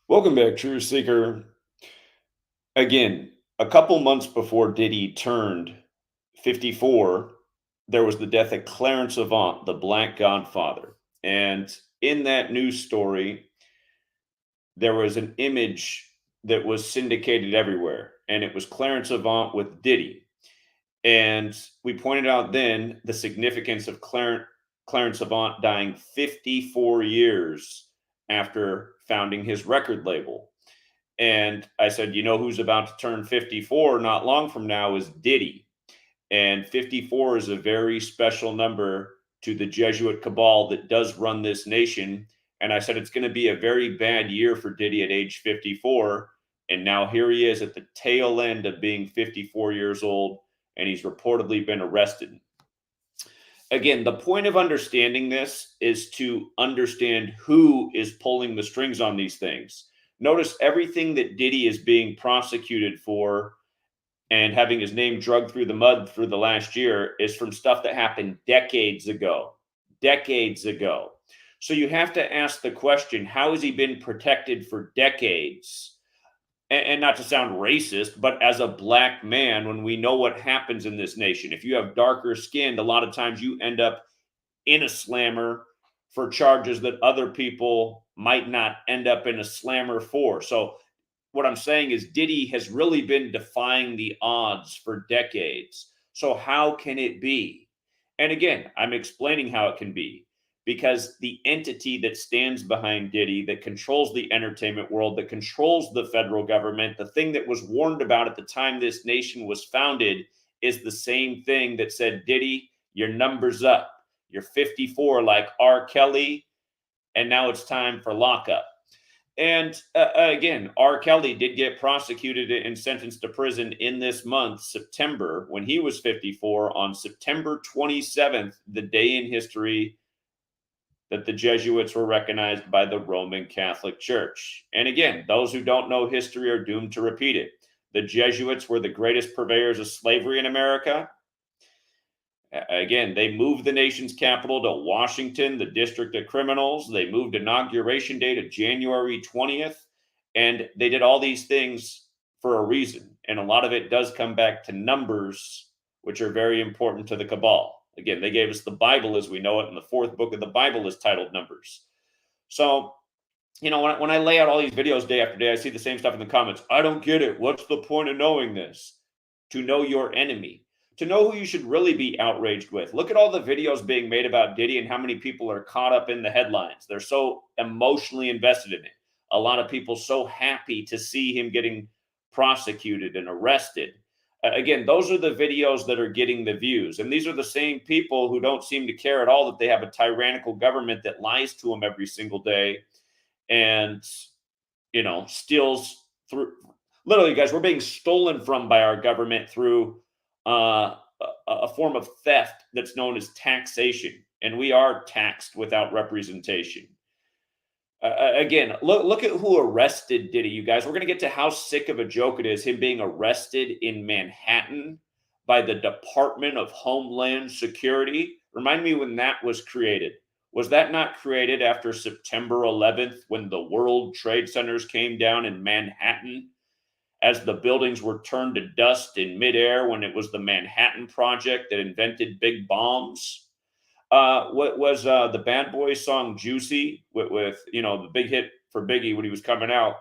Welcome back, True Seeker. Again, a couple months before Diddy turned 54, there was the death of Clarence Avant, the Black Godfather. And in that news story, there was an image that was syndicated everywhere, and it was Clarence Avant with Diddy. And we pointed out then the significance of Clarence Avant dying 54 years after founding his record label. And I said, you know who's about to turn 54 not long from now is Diddy. And 54 is a very special number to the Jesuit cabal that does run this nation. And I said, it's going to be a very bad year for Diddy at age 54. And now here he is at the tail end of being 54 years old, and he's reportedly been arrested. Again, the point of understanding this is to understand who is pulling the strings on these things. Notice everything that Diddy is being prosecuted for and having his name dragged through the mud through the last year is from stuff that happened decades ago. Decades ago. So you have to ask the question, how has he been protected for decades? And not to sound racist, but as a black man, when we know what happens in this nation, if you have darker skin, a lot of times you end up in a slammer for charges that other people might not end up in a slammer for. So what I'm saying is Diddy has really been defying the odds for decades. So how can it be? And again, I'm explaining how it can be because the entity that stands behind Diddy, that controls the entertainment world, that controls the federal government, the thing that was warned about at the time this nation was founded is the same thing that said, Diddy, your number's up. You're 54 like R. Kelly, and now it's time for lockup. And again, R. Kelly did get prosecuted and sentenced to prison in this month, September, when he was 54, on September 27th, the day in history that the Jesuits were recognized by the Roman Catholic Church. And again, those who don't know history are doomed to repeat it. The Jesuits were the greatest purveyors of slavery in America. Again, they moved the nation's capital to Washington, the District of Criminals. They moved inauguration day to January 20th. And they did all these things for a reason. And a lot of it does come back to numbers, which are very important to the cabal. Again, they gave us the Bible as we know it, and the fourth book of the Bible is titled Numbers. So, you know, when I lay out all these videos day after day, I see the same stuff in the comments. I don't get it. What's the point of knowing this? To know your enemy, to know who you should really be outraged with. Look at all the videos being made about Diddy and how many people are caught up in the headlines. They're so emotionally invested in it. A lot of people so happy to see him getting prosecuted and arrested. Again, those are the videos that are getting the views. And these are the same people who don't seem to care at all that they have a tyrannical government that lies to them every single day and, you know, steals through. Literally, guys, we're being stolen from by our government through a form of theft that's known as taxation. And we are taxed without representation. Again, look at who arrested Diddy, you guys. We're going to get to how sick of a joke it is, him being arrested in Manhattan by the Department of Homeland Security. Remind me when that was created. Was that not created after September 11th when the World Trade Centers came down in Manhattan as the buildings were turned to dust in midair when it was the Manhattan Project that invented big bombs? What was the Bad Boys song "Juicy" with you know the big hit for Biggie when he was coming out?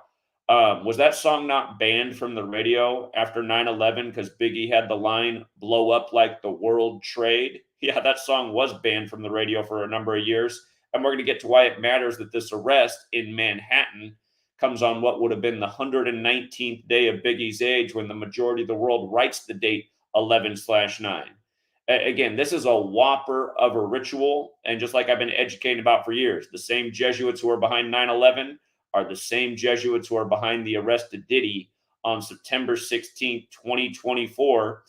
Was that song not banned from the radio after 9/11 because Biggie had the line "blow up like the World Trade"? Yeah, that song was banned from the radio for a number of years, and we're going to get to why it matters that this arrest in Manhattan comes on what would have been the 119th day of Biggie's age when the majority of the world writes the date 11/9. Again, this is a whopper of a ritual. And just like I've been educating about for years, the same Jesuits who are behind 9/11 are the same Jesuits who are behind the arrest of Diddy on September 16th, 2024.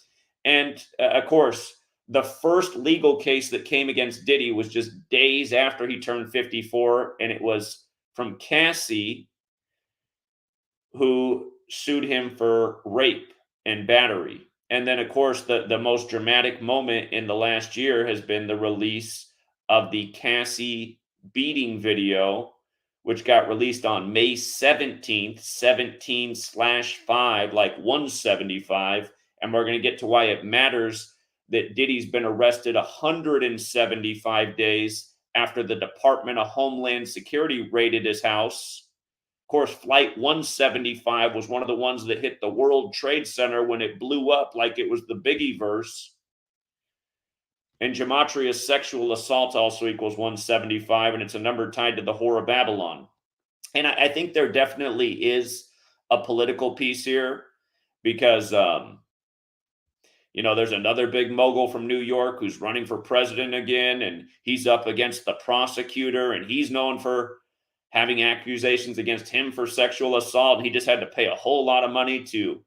And of course, the first legal case that came against Diddy was just days after he turned 54. And it was from Cassie, who sued him for rape and battery. And then, of course, the most dramatic moment in the last year has been the release of the Cassie beating video, which got released on May 17th, 17/5, like 175. And we're going to get to why it matters that Diddy's been arrested 175 days after the Department of Homeland Security raided his house. Of course, Flight 175 was one of the ones that hit the World Trade Center when it blew up like it was the Biggie verse. And Gematria's sexual assault also equals 175, and it's a number tied to the Whore of Babylon. And I think there definitely is a political piece here because, there's another big mogul from New York who's running for president again, and he's up against the prosecutor, and he's known for having accusations against him for sexual assault. And he just had to pay a whole lot of money to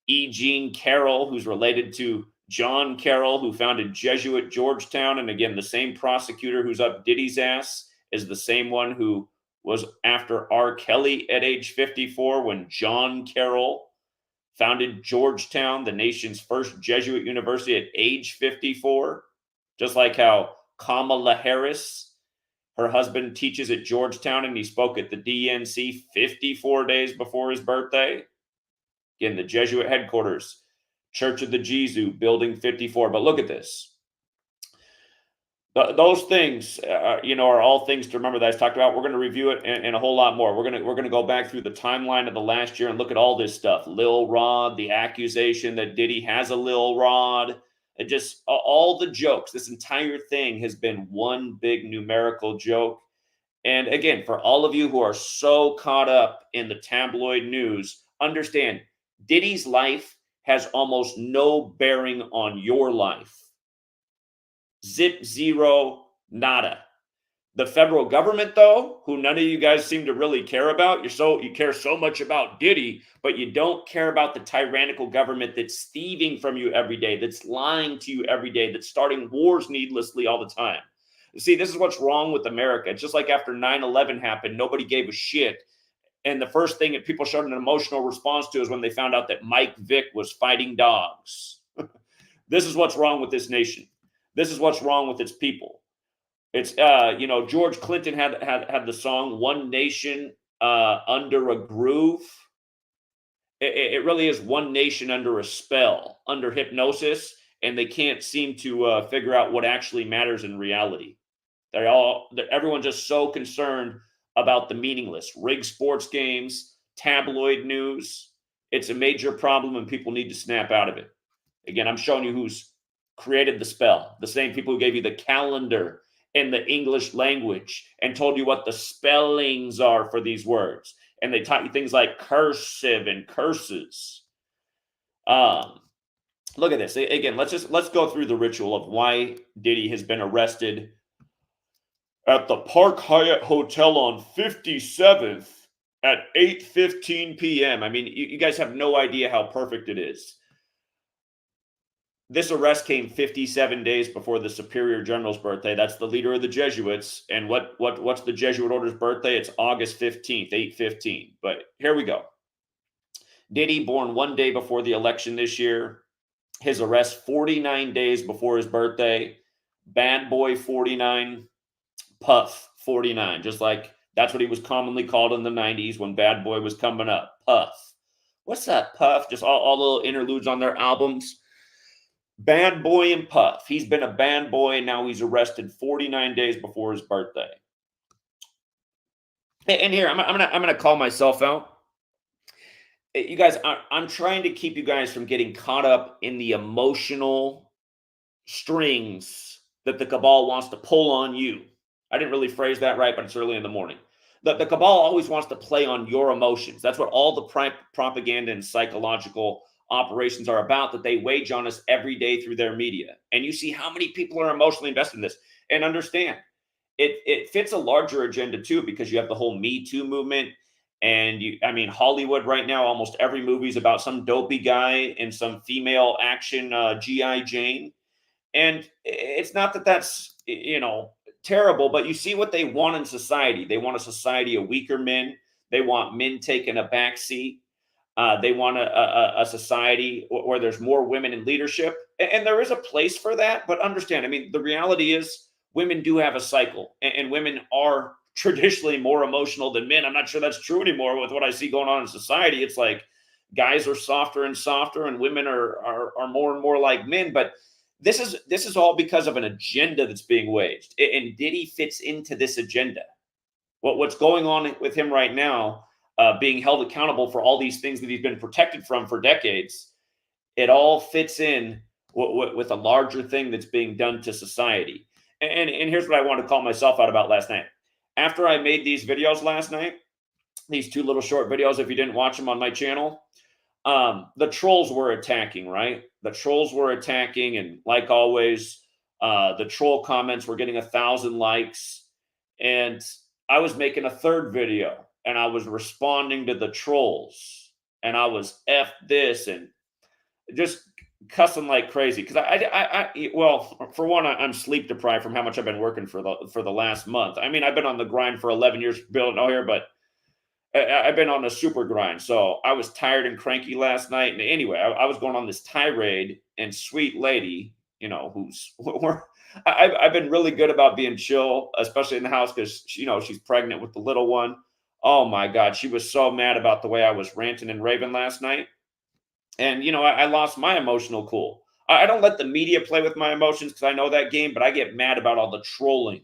E. Jean Carroll, who's related to John Carroll, who founded Jesuit Georgetown. And again, the same prosecutor who's up Diddy's ass is the same one who was after R. Kelly at age 54 when John Carroll founded Georgetown, the nation's first Jesuit university, at age 54. Just like how Kamala Harris, her husband, teaches at Georgetown, and he spoke at the DNC 54 days before his birthday. Again, the Jesuit headquarters, Church of the Jesu, Building 54. But look at this. Those things, are all things to remember that I talked about. We're going to review it and a whole lot more. We're going to go back through the timeline of the last year and look at all this stuff. Lil Rod, the accusation that Diddy has a Lil Rod, and just all the jokes. This entire thing has been one big numerical joke. And again, for all of you who are so caught up in the tabloid news, understand Diddy's life has almost no bearing on your life. Zip, zero, nada. The federal government, though, who none of you guys seem to really care about, you care so much about Diddy, but you don't care about the tyrannical government that's thieving from you every day, that's lying to you every day, that's starting wars needlessly all the time. See, this is what's wrong with America. Just like after 9/11 happened, nobody gave a shit. And the first thing that people showed an emotional response to is when they found out that Mike Vick was fighting dogs. This is what's wrong with this nation. This is what's wrong with its people. It's, George Clinton had the song "One Nation Under a Groove." It really is one nation under a spell, under hypnosis, and they can't seem to figure out what actually matters in reality. Everyone's just so concerned about the meaningless. Rigged sports games, tabloid news. It's a major problem, and people need to snap out of it. Again, I'm showing you who's created the spell. The same people who gave you the calendar in the English language and told you what the spellings are for these words. And they taught you things like cursive and curses. Look at this. Again, let's go through the ritual of why Diddy has been arrested at the Park Hyatt Hotel on 57th at 8:15 p.m. I mean, you guys have no idea how perfect it is. This arrest came 57 days before the Superior General's birthday. That's the leader of the Jesuits. And what's the Jesuit order's birthday? It's August 15th, 8:15. But here we go. Diddy, born one day before the election this year. His arrest 49 days before his birthday. Bad Boy 49, Puff 49. Just like that's what he was commonly called in the 90s when Bad Boy was coming up. Puff. What's that, Puff? Just all little interludes on their albums. Bad Boy and Puff. He's been a bad boy, and now he's arrested 49 days before his birthday. And here, I'm gonna call myself out. You guys, I'm trying to keep you guys from getting caught up in the emotional strings that the cabal wants to pull on you. I didn't really phrase that right, but it's early in the morning. The cabal always wants to play on your emotions. That's what all the propaganda and psychological operations are about, that they wage on us every day through their media. And you see how many people are emotionally invested in this. And understand, it fits a larger agenda too, because you have the whole Me Too movement. And Hollywood right now, almost every movie is about some dopey guy and some female action G.I. Jane. And it's not that that's, terrible, but you see what they want in society. They want a society of weaker men. They want men taking a back seat. They want a society where there's more women in leadership. And there is a place for that. But understand, the reality is women do have a cycle, and women are traditionally more emotional than men. I'm not sure that's true anymore with what I see going on in society. It's like guys are softer and softer, and women are more and more like men. But this is all because of an agenda that's being waged, and Diddy fits into this agenda. What's going on with him right now, being held accountable for all these things that he's been protected from for decades, it all fits in with a larger thing that's being done to society. And here's what I wanted to call myself out about last night. After I made these videos last night, these two little short videos, if you didn't watch them on my channel, the trolls were attacking, right? The trolls were attacking, and like always, the troll comments were getting 1,000 likes. And I was making a third video, and I was responding to the trolls, and I was F this and just cussing like crazy because well, for one, I'm sleep deprived from how much I've been working for the last month. I mean, I've been on the grind for 11 years, building out here, but I've been on a super grind. So I was tired and cranky last night. And anyway, I was going on this tirade, and sweet lady, who's I've been really good about being chill, especially in the house because she's pregnant with the little one. Oh my God, she was so mad about the way I was ranting and raving last night. And I lost my emotional cool. I don't let the media play with my emotions because I know that game, but I get mad about all the trolling.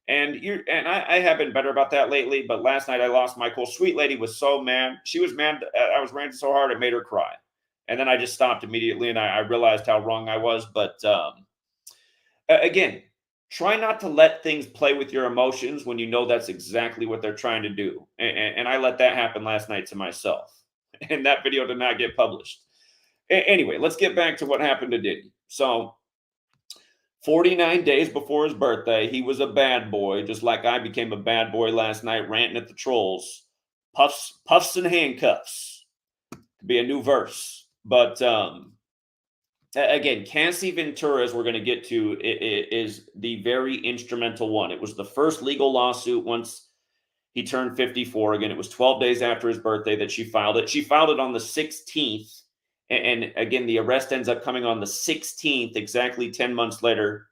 And I have been better about that lately. But last night I lost my cool. Sweet lady was so mad. She was mad. I was ranting so hard it made her cry. And then I just stopped immediately, and I realized how wrong I was. But again, try not to let things play with your emotions when you know that's exactly what they're trying to do. And I let that happen last night to myself. And that video did not get published. Anyway, let's get back to what happened to Diddy. So 49 days before his birthday, he was a bad boy, just like I became a bad boy last night, ranting at the trolls. Puffs and handcuffs. Could be a new verse. But again, Cassie Ventura, as we're going to get to, is the very instrumental one. It was the first legal lawsuit once he turned 54. Again, it was 12 days after his birthday that she filed it. She filed it on the 16th. And again, the arrest ends up coming on the 16th, exactly 10 months later.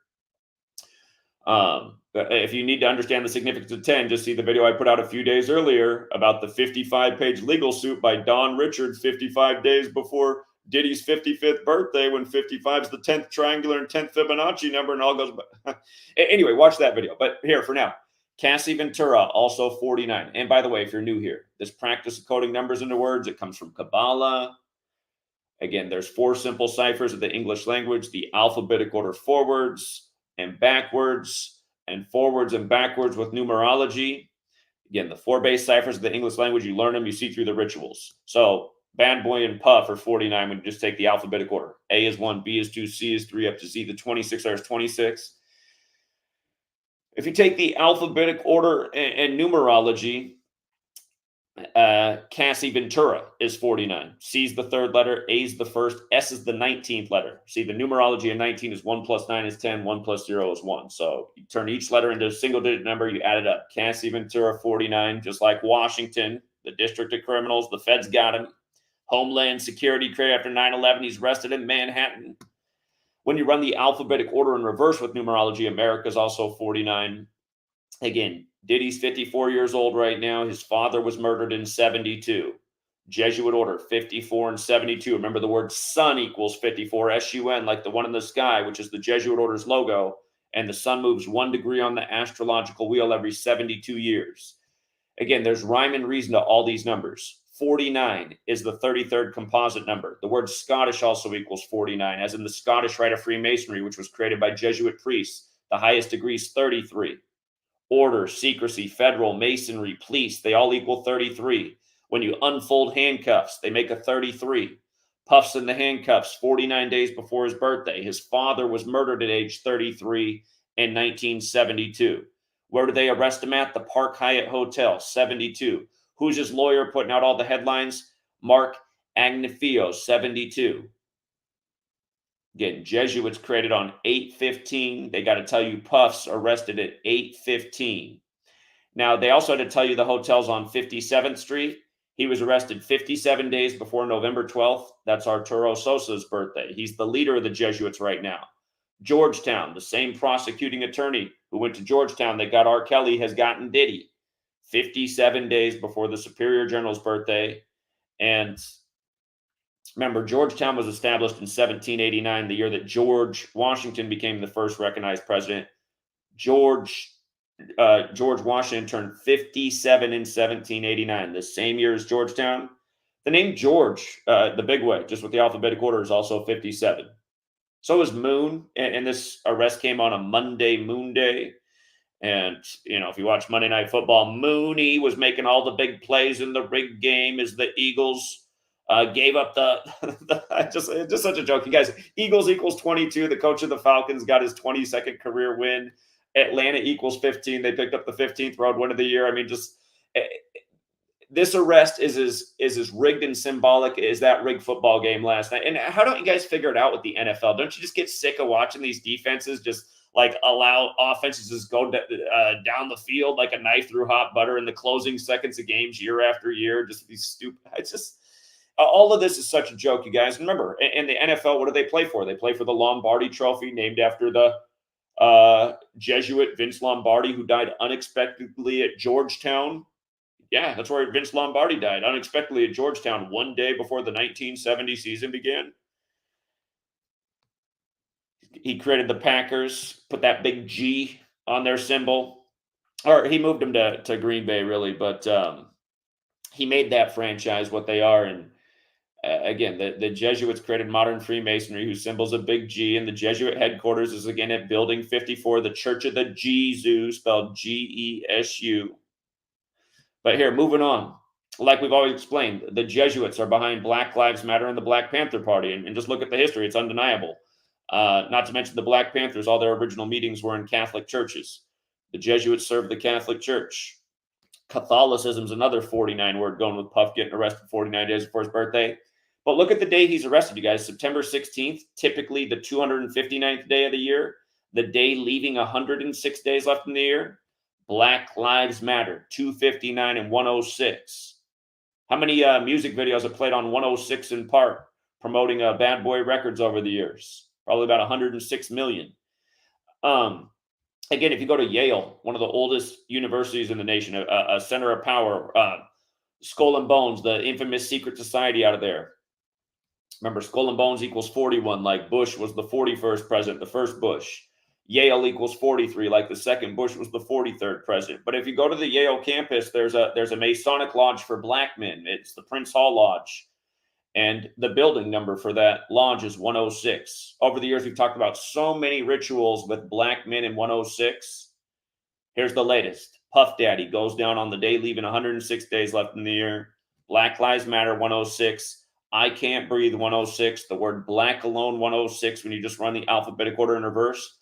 If you need to understand the significance of 10, just see the video I put out a few days earlier about the 55-page legal suit by Don Richards 55 days before Diddy's 55th birthday, when 55 is the 10th triangular and 10th Fibonacci number, and all goes back. Anyway, watch that video. But here, for now, Cassie Ventura, also 49. And by the way, if you're new here, this practice of coding numbers into words, it comes from Kabbalah. Again, there's 4 simple ciphers of the English language: the alphabetic order forwards and backwards, and forwards and backwards with numerology. Again, the 4 base ciphers of the English language, you learn them, you see through the rituals. So Bad Boy and Puff are 49 when you just take the alphabetic order. A is 1, B is 2, C is 3, up to Z. The 26 are 26. If you take the alphabetic order and numerology, Cassie Ventura is 49. C is the 3rd letter, A is the 1st, S is the 19th letter. See, the numerology of 19 is 1 plus 9 is 10, 1 plus 0 is 1. So you turn each letter into a single digit number, you add it up. Cassie Ventura, 49, just like Washington, the District of Criminals, the feds got him. Homeland Security created after 9/11, he's arrested in Manhattan. When you run the alphabetic order in reverse with numerology, America is also 49. Again, Diddy's 54 years old right now. His father was murdered in 72. Jesuit order, 54 and 72. Remember, the word sun equals 54, S-U-N, like the one in the sky, which is the Jesuit order's logo. And the sun moves 1 degree on the astrological wheel every 72 years. Again, there's rhyme and reason to all these numbers. 49 is the 33rd composite number. The word Scottish also equals 49, as in the Scottish Rite of Freemasonry, which was created by Jesuit priests. The highest degree is 33. Order, secrecy, federal, masonry, police, they all equal 33. When you unfold handcuffs, they make a 33. Puff's in the handcuffs 49 days before his birthday. His father was murdered at age 33 in 1972. Where did they arrest him at? The Park Hyatt Hotel, 72. Who's his lawyer putting out all the headlines? Mark Agnifilo, 72. Again, Jesuits created on 8/15. They got to tell you Puff's arrested at 8/15. Now, they also had to tell you the hotel's on 57th Street. He was arrested 57 days before November 12th. That's Arturo Sosa's birthday. He's the leader of the Jesuits right now. Georgetown, the same prosecuting attorney who went to Georgetown that got R. Kelly has gotten Diddy. 57 days before the Superior General's birthday. And remember, Georgetown was established in 1789, the year that George Washington became the first recognized president. George Washington turned 57 in 1789, the same year as Georgetown. The name George, the big way, just with the alphabetic order, is also 57. So is Moon, and this arrest came on a Monday, Moon Day. And, if you watch Monday Night Football, Mooney was making all the big plays in the rigged game as the Eagles gave up just such a joke. You guys, Eagles equals 22. The coach of the Falcons got his 22nd career win. Atlanta equals 15. They picked up the 15th road win of the year. I mean, this arrest is as rigged and symbolic as that rigged football game last night. And how don't you guys figure it out with the NFL? Don't you just get sick of watching these defenses just allow offenses just go down the field like a knife through hot butter in the closing seconds of games year after year? Just these stupid. It's just all of this is such a joke, you guys. And remember, in the NFL, what do they play for? They play for the Lombardi Trophy, named after the Jesuit Vince Lombardi, who died unexpectedly at Georgetown. Yeah, that's where Vince Lombardi died, unexpectedly at Georgetown, one day before the 1970 season began. He created the Packers, put that big G on their symbol. Or he moved them to Green Bay, really. But he made that franchise what they are. And again, the Jesuits created modern Freemasonry, whose symbol's a big G. And the Jesuit headquarters is, again, at Building 54, the Church of the Jesu, spelled G-E-S-U. But here, moving on. Like we've always explained, the Jesuits are behind Black Lives Matter and the Black Panther Party. And just look at the history. It's undeniable. Not to mention the Black Panthers, all their original meetings were in Catholic churches. The Jesuits served the Catholic Church. Catholicism's another 49 word, going with Puff getting arrested 49 days before his birthday. But look at the day he's arrested, you guys. September 16th, typically the 259th day of the year, the day leaving 106 days left in the year. Black Lives Matter, 259 and 106. How many music videos have played on 106 in Park promoting Bad Boy Records over the years? Probably about 106 million. Again, if you go to Yale, one of the oldest universities in the nation, a center of power, Skull and Bones, the infamous secret society out of there. Remember, Skull and Bones equals 41, like Bush was the 41st president, the first Bush. Yale equals 43, like the second Bush was the 43rd president. But if you go to the Yale campus, there's a Masonic lodge for black men. It's the Prince Hall Lodge. And the building number for that lodge is 106. Over the years, we've talked about so many rituals with black men in 106. Here's the latest. Puff Daddy goes down on the day leaving 106 days left in the year. Black Lives Matter 106. I Can't Breathe 106. The word black alone 106 when you just run the alphabetic order in reverse.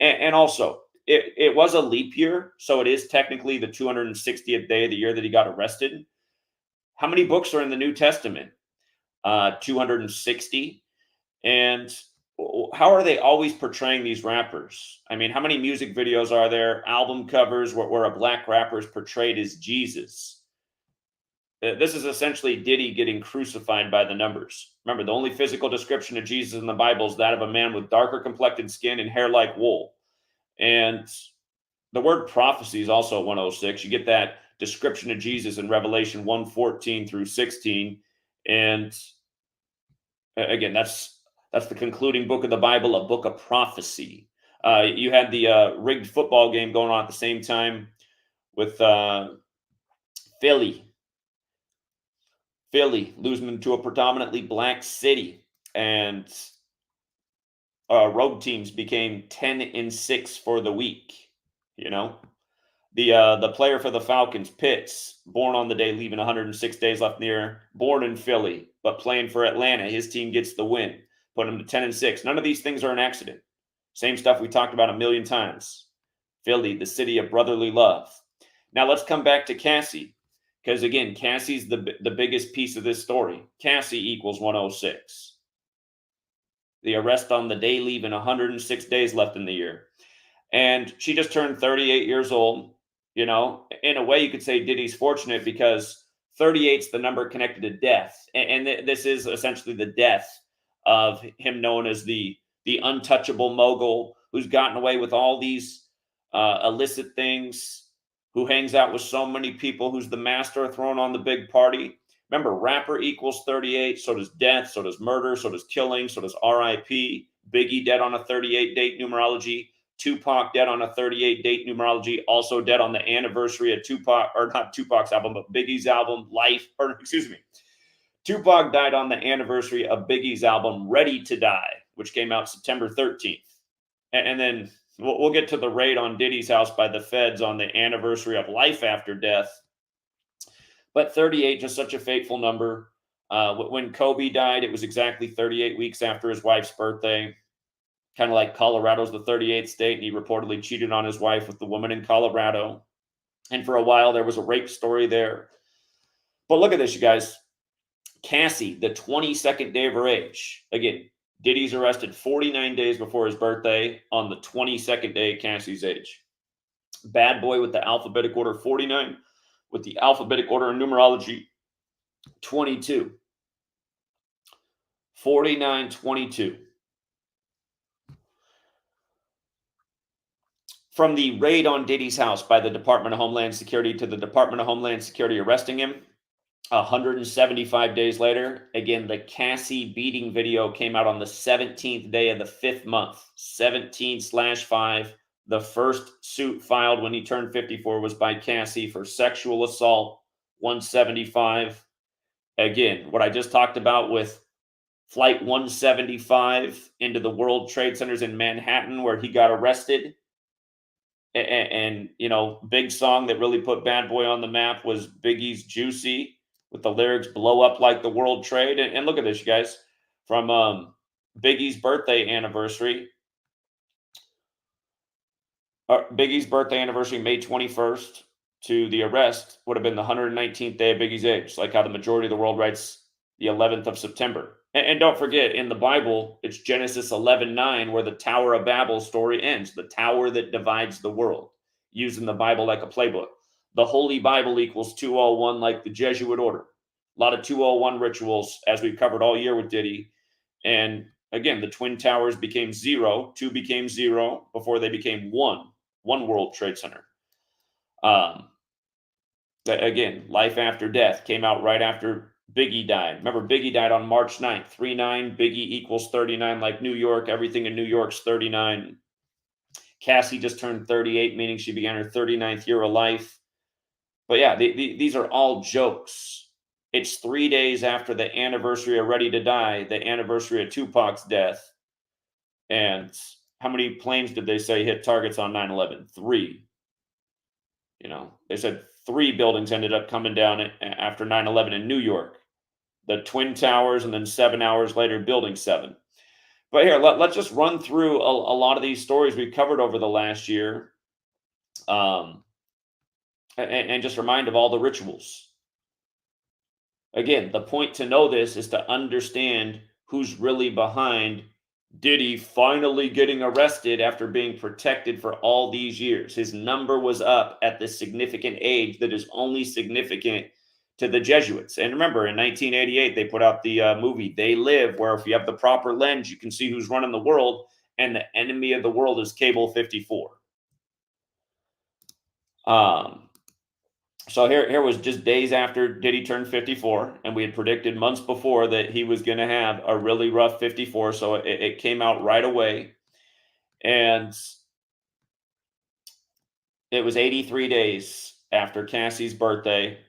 And also, it was a leap year, so it is technically the 260th day of the year that he got arrested. How many books are in the New Testament? 260. And how are they always portraying these rappers? I mean, how many music videos are there, album covers where a black rapper is portrayed as Jesus? This is essentially Diddy getting crucified by the numbers. Remember, the only physical description of Jesus in the Bible is that of a man with darker complected skin and hair like wool. And the word prophecy is also 106. You get that description of Jesus in Revelation 1:14 through 16. And again, that's the concluding book of the Bible, a book of prophecy. You had the rigged football game going on at the same time with Philly losing to a predominantly black city, and road teams became 10-6 for the week. The player for the Falcons, Pitts, born on the day leaving 106 days left in the year, born in Philly, but playing for Atlanta. His team gets the win, put him to 10-6. None of these things are an accident. Same stuff we talked about a million times. Philly, the city of brotherly love. Now let's come back to Cassie. Because, again, Cassie's the biggest piece of this story. Cassie equals 106. The arrest on the day leaving 106 days left in the year. And she just turned 38 years old. In a way, you could say Diddy's fortunate because 38's the number connected to death. And this is essentially the death of him known as the untouchable mogul who's gotten away with all these illicit things, who hangs out with so many people, who's the master of throwing on the big party. Remember, rapper equals 38, so does death, so does murder, so does killing, so does RIP. Biggie dead on a 38 date numerology. Tupac dead on a 38 date numerology, also dead on the anniversary of Tupac, or not Tupac's album, but Biggie's album, Life, or excuse me. Tupac died on the anniversary of Biggie's album, Ready to Die, which came out September 13th. And then we'll get to the raid on Diddy's house by the feds on the anniversary of Life After Death. But 38, just such a fateful number. When Kobe died, it was exactly 38 weeks after his wife's birthday. Kind of like Colorado's the 38th state, and he reportedly cheated on his wife with the woman in Colorado. And for a while, there was a rape story there. But look at this, you guys. Cassie, the 22nd day of her age. Again, Diddy's arrested 49 days before his birthday on the 22nd day of Cassie's age. Bad boy with the alphabetic order 49, with the alphabetic order and numerology 22. 4922. From the raid on Diddy's house by the Department of Homeland Security to the Department of Homeland Security arresting him, 175 days later, again, the Cassie beating video came out on the 17th day of the 5th month, 17/5. The first suit filed when he turned 54 was by Cassie for sexual assault, 175. Again, what I just talked about with Flight 175 into the World Trade Centers in Manhattan, where he got arrested. And you know, big song that really put Bad Boy on the map was Biggie's Juicy, with the lyrics blow up like the World Trade. And look at this, you guys, from Biggie's birthday anniversary. Biggie's birthday anniversary, May 21st, to the arrest would have been the 119th day of Biggie's age, like how the majority of the world writes the 11th of September. And don't forget, in the Bible, it's Genesis 11:9, where the Tower of Babel story ends, the tower that divides the world, using the Bible like a playbook. The Holy Bible equals 201, like the Jesuit order. A lot of 201 rituals, as we've covered all year with Diddy. And again, the Twin Towers became 0, 2 became 0, before they became 1 World Trade Center. Again, Life After Death came out right after Biggie died. Remember, Biggie died on March 9th, 39. Biggie equals 39, like New York. Everything in New York's 39. Cassie just turned 38, meaning she began her 39th year of life. But yeah, these are all jokes. It's 3 days after the anniversary of Ready to Die, the anniversary of Tupac's death. And how many planes did they say hit targets on 9/11? 3. You know, they said 3 buildings ended up coming down after 9/11 in New York. The Twin Towers, and then 7 hours later, Building 7. But here, let's just run through a lot of these stories we've covered over the last year, and just remind of all the rituals. Again, the point to know this is to understand who's really behind Diddy finally getting arrested after being protected for all these years. His number was up at the significant age that is only significant to the Jesuits. And remember, in 1988, they put out the movie They Live, where if you have the proper lens, you can see who's running the world, and the enemy of the world is Cable 54. So here was just days after Diddy turned 54, and we had predicted months before that he was going to have a really rough 54, so it came out right away. And it was 83 days after Cassie's birthday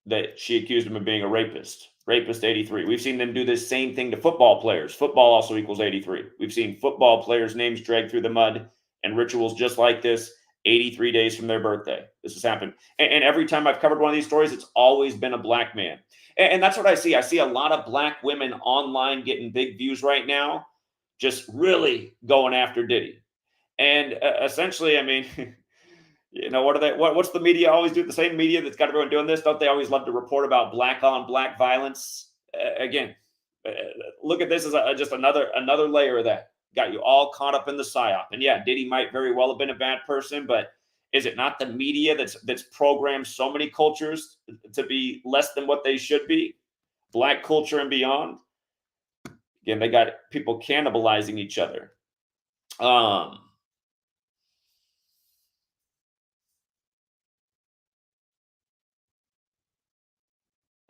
that she accused him of being a rapist. Rapist 83. We've seen them do this same thing to football players. Football also equals 83. We've seen football players' names dragged through the mud and rituals just like this 83 days from their birthday. This has happened. And every time I've covered one of these stories, it's always been a black man. And that's what I see. I see a lot of black women online getting big views right now, just really going after Diddy. And essentially, I mean, you know, what's the media always do? The same media that's got everyone doing this. Don't they always love to report about black on black violence? Again, look at this as just another layer of that. Got you all caught up in the psyop. And yeah, Diddy might very well have been a bad person, but is it not the media that's programmed so many cultures to be less than what they should be? Black culture and beyond. Again, they got people cannibalizing each other.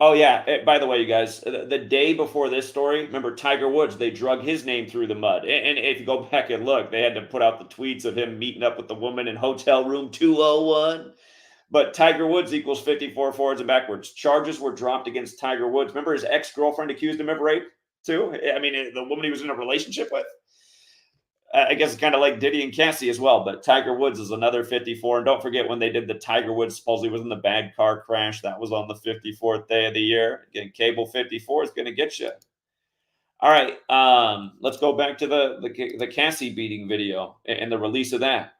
Oh yeah. By the way, you guys, the day before this story, remember Tiger Woods? They drug his name through the mud. And if you go back and look, they had to put out the tweets of him meeting up with the woman in hotel room 201. But Tiger Woods equals 54 forwards and backwards. Charges were dropped against Tiger Woods. Remember his ex-girlfriend accused him of rape too? I mean, the woman he was in a relationship with. I guess it's kind of like Diddy and Cassie as well, but Tiger Woods is another 54. And don't forget when they did the Tiger Woods supposedly was in the bad car crash. That was on the 54th day of the year. Again, cable 54 is going to get you. All right, let's go back to the Cassie beating video and the release of that.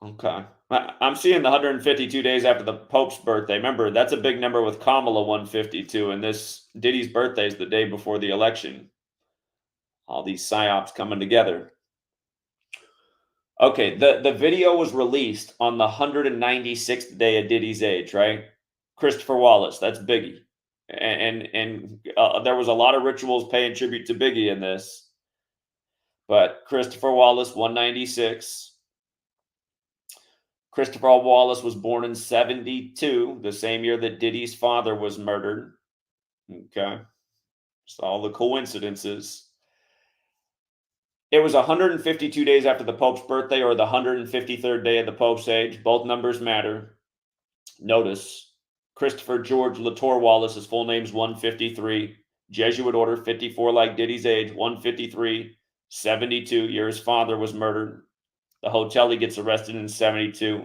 Okay. I'm seeing the 152 days after the Pope's birthday. Remember, that's a big number with Kamala 152, and this Diddy's birthday is the day before the election. All these psyops coming together. Okay, the video was released on the 196th day of Diddy's age, right? Christopher Wallace, that's Biggie. And there was a lot of rituals paying tribute to Biggie in this. But Christopher Wallace, 196. Christopher Wallace was born in 72, the same year that Diddy's father was murdered. Okay. Just all the coincidences. It was 152 days after the Pope's birthday or the 153rd day of the Pope's age. Both numbers matter. Notice Christopher George Latour Wallace, his full name's 153. Jesuit order, 54 like Diddy's age, 153, 72 year his father was murdered. The hotel he gets arrested in 72.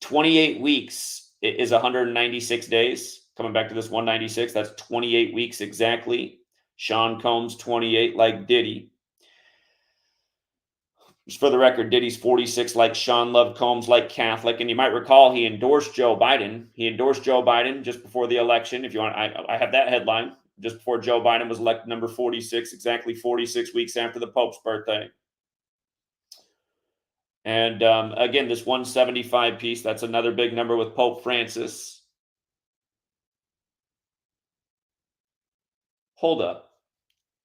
28 weeks is 196 days. Coming back to this 196, that's 28 weeks exactly. Sean Combs, 28 like Diddy. Just for the record, Diddy's 46 like Sean, loved Combs like Catholic. And you might recall he endorsed Joe Biden. He endorsed Joe Biden just before the election. If you want, I have that headline. Just before Joe Biden was elected number 46, exactly 46 weeks after the Pope's birthday. And again, this 175 piece, that's another big number with Pope Francis. Hold up.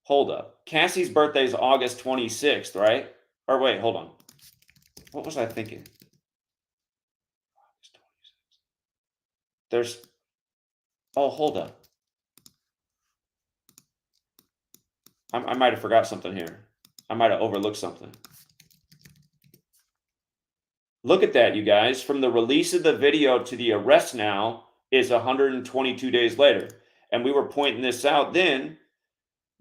Hold up. Cassie's birthday is August 26th, right? Or wait, hold on. What was I thinking? August 26th. There's, oh, hold up. I might have forgot something here. I might have overlooked something. Look at that, you guys. From the release of the video to the arrest now is 122 days later. And we were pointing this out then,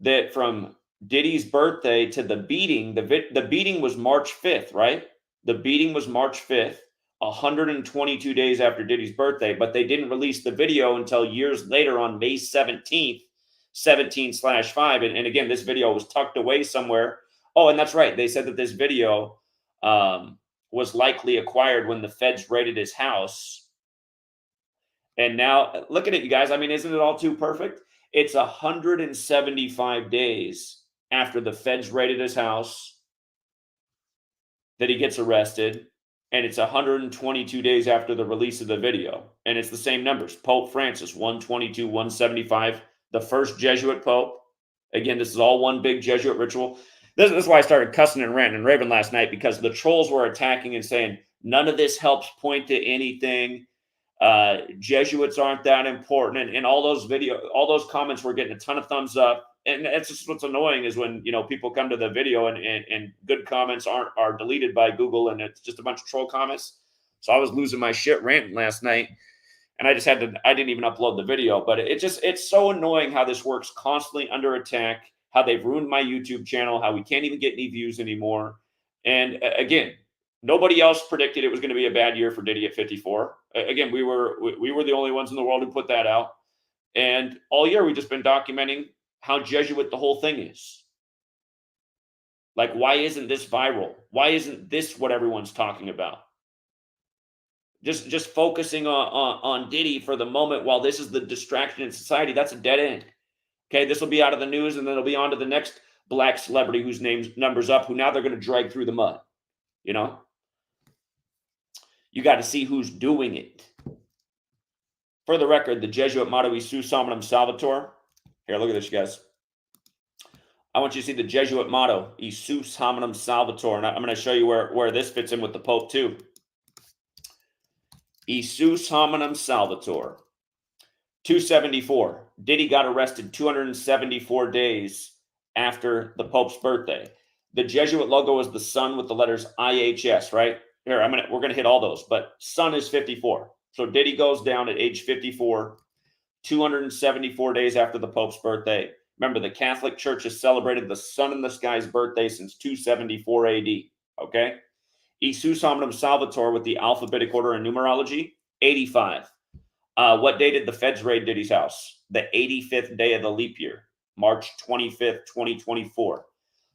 that from Diddy's birthday to the beating, the beating was March 5th, right? The beating was March 5th, 122 days after Diddy's birthday, but they didn't release the video until years later on May 17th, 17/5. And again, this video was tucked away somewhere. Oh, and that's right. They said that this video was likely acquired when the feds raided his house. And now look at it, you guys. I mean, isn't it all too perfect? It's 175 days after the feds raided his house that he gets arrested. And it's 122 days after the release of the video. And it's the same numbers. Pope Francis, 122, 175, the first Jesuit Pope. Again, this is all one big Jesuit ritual. This is why I started cussing and ranting and raving last night, because the trolls were attacking and saying, none of this helps point to anything. Jesuits aren't that important, and all those comments were getting a ton of thumbs up. And that's just what's annoying, is when people come to the video and good comments are deleted by Google, and it's just a bunch of troll comments. So I was losing my shit ranting last night, and I didn't even upload the video. But it's so annoying how this works, constantly under attack, how they've ruined my YouTube channel, how we can't even get any views anymore. And again, nobody else predicted it was going to be a bad year for Diddy at 54. Again, we were the only ones in the world who put that out. And all year we've just been documenting how Jesuit the whole thing is. Like, why isn't this viral? Why isn't this what everyone's talking about? Just focusing on Diddy for the moment while this is the distraction in society, that's a dead end. Okay, this will be out of the news, and then it'll be on to the next black celebrity whose numbers up, who now they're going to drag through the mud. You got to see who's doing it. For the record, the Jesuit motto is Sus Hominum Salvator. Here, look at this, you guys. I want you to see the Jesuit motto, Sus Hominum Salvator. And I'm going to show you where this fits in with the Pope too. Jesus hominum salvator. 274. Diddy got arrested 274 days after the Pope's birthday. The Jesuit logo is the sun with the letters IHS, right? Here, we're gonna hit all those, but sun is 54. So Diddy goes down at age 54, 274 days after the Pope's birthday. Remember, the Catholic Church has celebrated the sun in the sky's birthday since 274 AD. Okay? Jesus hominum salvator with the alphabetic order and numerology, 85. What day did the feds raid Diddy's house? The 85th day of the leap year, March 25th, 2024.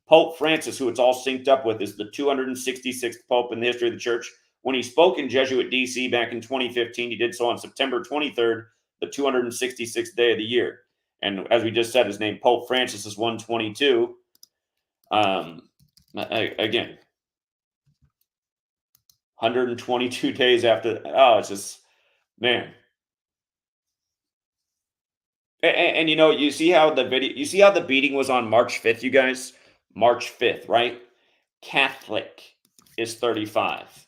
Pope Francis, who it's all synced up with, is the 266th Pope in the history of the church. When he spoke in Jesuit DC back in 2015, he did so on September 23rd, the 266th day of the year. And as we just said, his name, Pope Francis, is 122. Again, 122 days after. Oh, it's just, man. And you see how the beating was on March 5th, you guys? March 5th, right? Catholic is 35.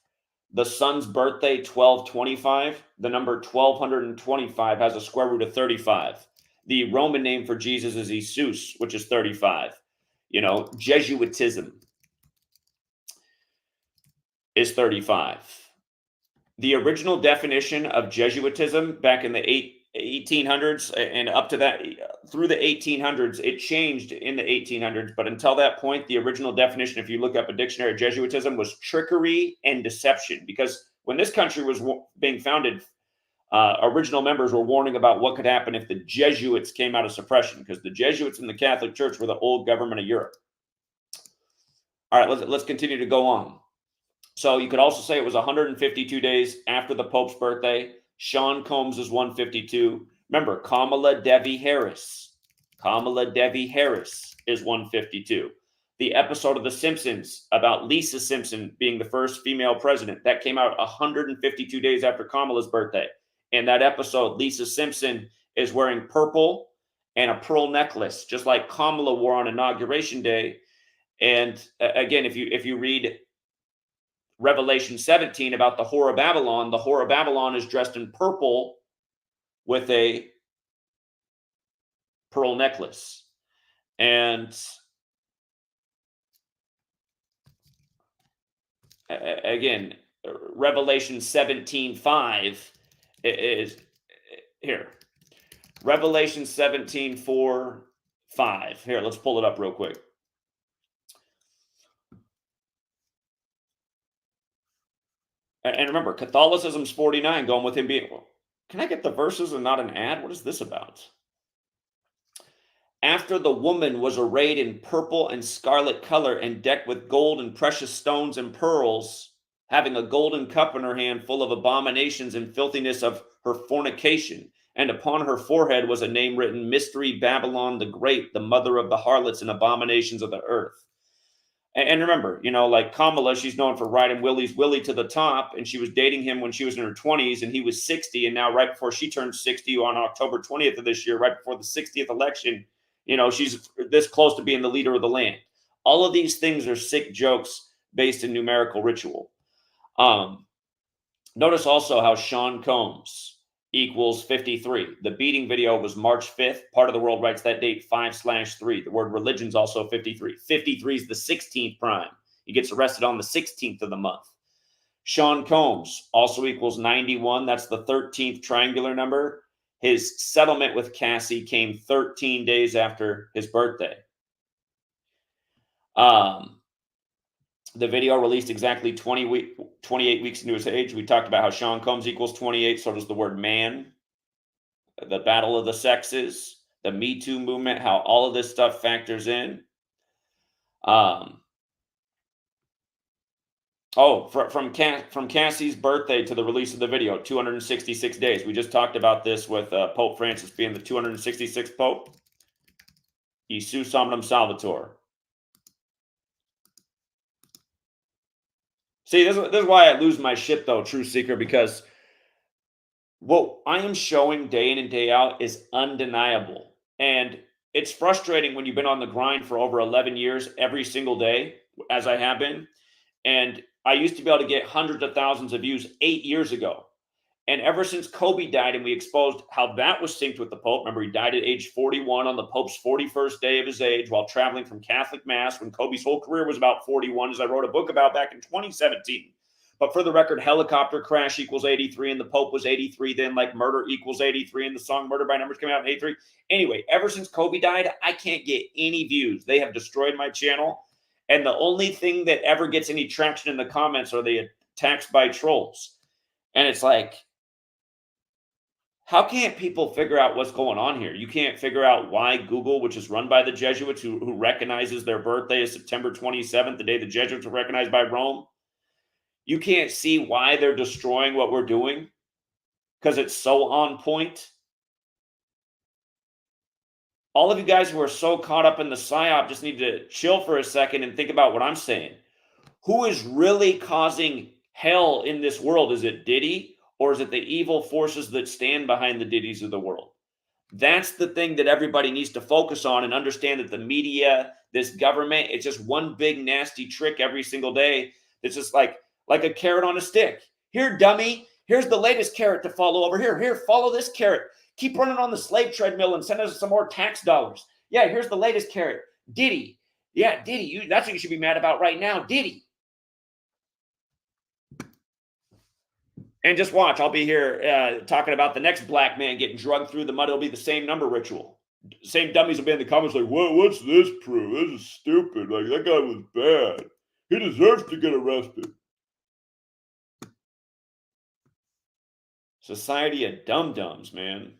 The sun's birthday, 1225. The number 1225 has a square root of 35. The Roman name for Jesus is Jesus, which is 35. Jesuitism is 35. The original definition of Jesuitism back in the 1800s and up to that, through the 1800s, it changed in the 1800s. But until that point, the original definition, if you look up a dictionary of Jesuitism, was trickery and deception. Because when this country was being founded, original members were warning about what could happen if the Jesuits came out of suppression, because the Jesuits in the Catholic Church were the old government of Europe. All right, let's continue to go on. So you could also say it was 152 days after the Pope's birthday. Sean Combs is 152. Remember, Kamala Devi Harris. Kamala Devi Harris is 152. The episode of The Simpsons about Lisa Simpson being the first female president, that came out 152 days after Kamala's birthday. In that episode, Lisa Simpson is wearing purple and a pearl necklace, just like Kamala wore on Inauguration Day. And again, if you read Revelation 17 about the Whore of Babylon, the Whore of Babylon is dressed in purple with a pearl necklace. And again, Revelation 17:5 is here. Revelation 17:4, 5. Here, let's pull it up real quick. And remember, Catholicism's 49, going with him being... Can I get the verses and not an ad? What is this about? After the woman was arrayed in purple and scarlet color and decked with gold and precious stones and pearls, having a golden cup in her hand full of abominations and filthiness of her fornication. And upon her forehead was a name written, Mystery Babylon the Great, the mother of the harlots and abominations of the earth. And remember, like Kamala, she's known for riding Willie's Willie to the top, and she was dating him when she was in her 20s, and he was 60, and now right before she turned 60 on October 20th of this year, right before the 60th election, she's this close to being the leader of the land. All of these things are sick jokes based in numerical ritual. Notice also how Sean Combs equals 53. The beating video was March 5th. Part of the world writes that date 5/3. The word religion's also 53. 53 is the 16th prime. He gets arrested on the 16th of the month. Sean Combs also equals 91. That's the 13th triangular number. His settlement with Cassie came 13 days after his birthday. The video released exactly 28 weeks into his age. We talked about how Sean Combs equals 28. So does the word man, the battle of the sexes, the Me Too movement, how all of this stuff factors in. From Cassie's birthday to the release of the video, 266 days. We just talked about this with Pope Francis being the 266th Pope. Jesus hominum salvator. See, this is why I lose my shit, though, True Seeker, because what I am showing day in and day out is undeniable. And it's frustrating when you've been on the grind for over 11 years every single day, as I have been. And I used to be able to get hundreds of thousands of views 8 years ago. And ever since Kobe died and we exposed how that was synced with the Pope, remember he died at age 41 on the Pope's 41st day of his age while traveling from Catholic Mass when Kobe's whole career was about 41, as I wrote a book about back in 2017. But for the record, helicopter crash equals 83 and the Pope was 83 then, like murder equals 83 and the song Murder by Numbers came out in 83. Anyway, ever since Kobe died, I can't get any views. They have destroyed my channel. And the only thing that ever gets any traction in the comments are the attacks by trolls. And it's like, how can't people figure out what's going on here? You can't figure out why Google, which is run by the Jesuits, who recognizes their birthday as September 27th, the day the Jesuits were recognized by Rome. You can't see why they're destroying what we're doing because it's so on point. All of you guys who are so caught up in the psyop just need to chill for a second and think about what I'm saying. Who is really causing hell in this world? Is it Diddy? Or is it the evil forces that stand behind the Diddys of the world? That's the thing that everybody needs to focus on and understand, that the media, this government, it's just one big nasty trick every single day. It's just like a carrot on a stick. Here, dummy, here's the latest carrot to follow over here. Here, follow this carrot. Keep running on the slave treadmill and send us some more tax dollars. Yeah, here's the latest carrot. Diddy. Yeah, Diddy. That's what you should be mad about right now. Diddy. And just watch, I'll be here talking about the next black man getting drugged through the mud. It'll be the same number ritual. Same dummies will be in the comments like, what's this proof? This is stupid. Like, that guy was bad. He deserves to get arrested. Society of dum-dums, man.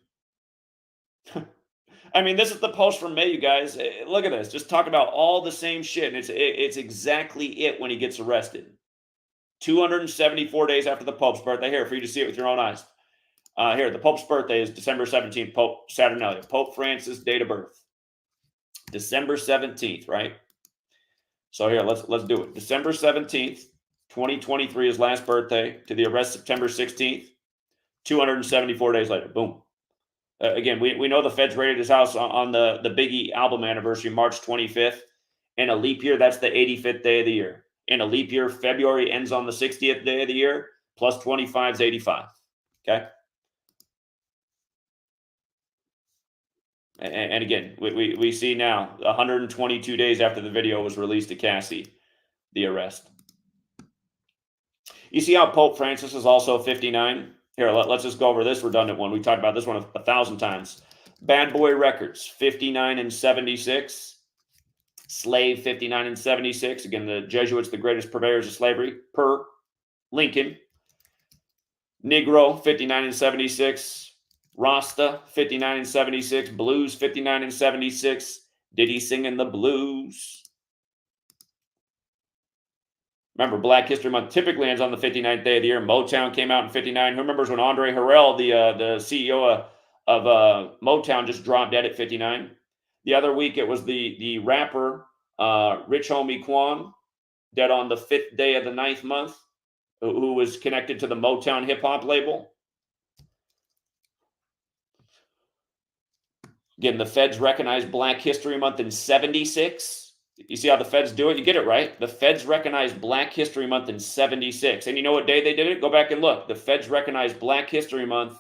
I mean, this is the post from May, you guys. Look at this. Just talk about all the same shit. And it's exactly it when he gets arrested. 274 days after the Pope's birthday. Here, for you to see it with your own eyes. Here, the Pope's birthday is December 17th, Pope Saturnalia. Pope Francis' date of birth. December 17th, right? So here, let's do it. December 17th, 2023, his last birthday, to the arrest September 16th. 274 days later, boom. Again, we know the feds raided his house on the Biggie album anniversary, March 25th. In a leap year, that's the 85th day of the year. In a leap year, February ends on the 60th day of the year, plus 25 is 85. Okay? And again, we see now 122 days after the video was released to Cassie, the arrest. You see how Pope Francis is also 59? Here, let's just go over this redundant one. We talked about this one 1,000 times. Bad Boy Records, 59 and 76. Slave, 59 and 76. Again, the Jesuits, the greatest purveyors of slavery, per Lincoln. Negro, 59 and 76. Rasta, 59 and 76. Blues, 59 and 76. Diddy singing the blues. Remember, Black History Month typically ends on the 59th day of the year. Motown came out in 59. Who remembers when Andre Harrell, the CEO of Motown, just dropped dead at 59? The other week, it was the rapper Rich Homie Quan, dead on the 5th day of the 9th month, who was connected to the Motown hip-hop label. Again, the feds recognized Black History Month in 76. You see how the feds do it? You get it right. The feds recognized Black History Month in 76. And you know what day they did it? Go back and look. The feds recognized Black History Month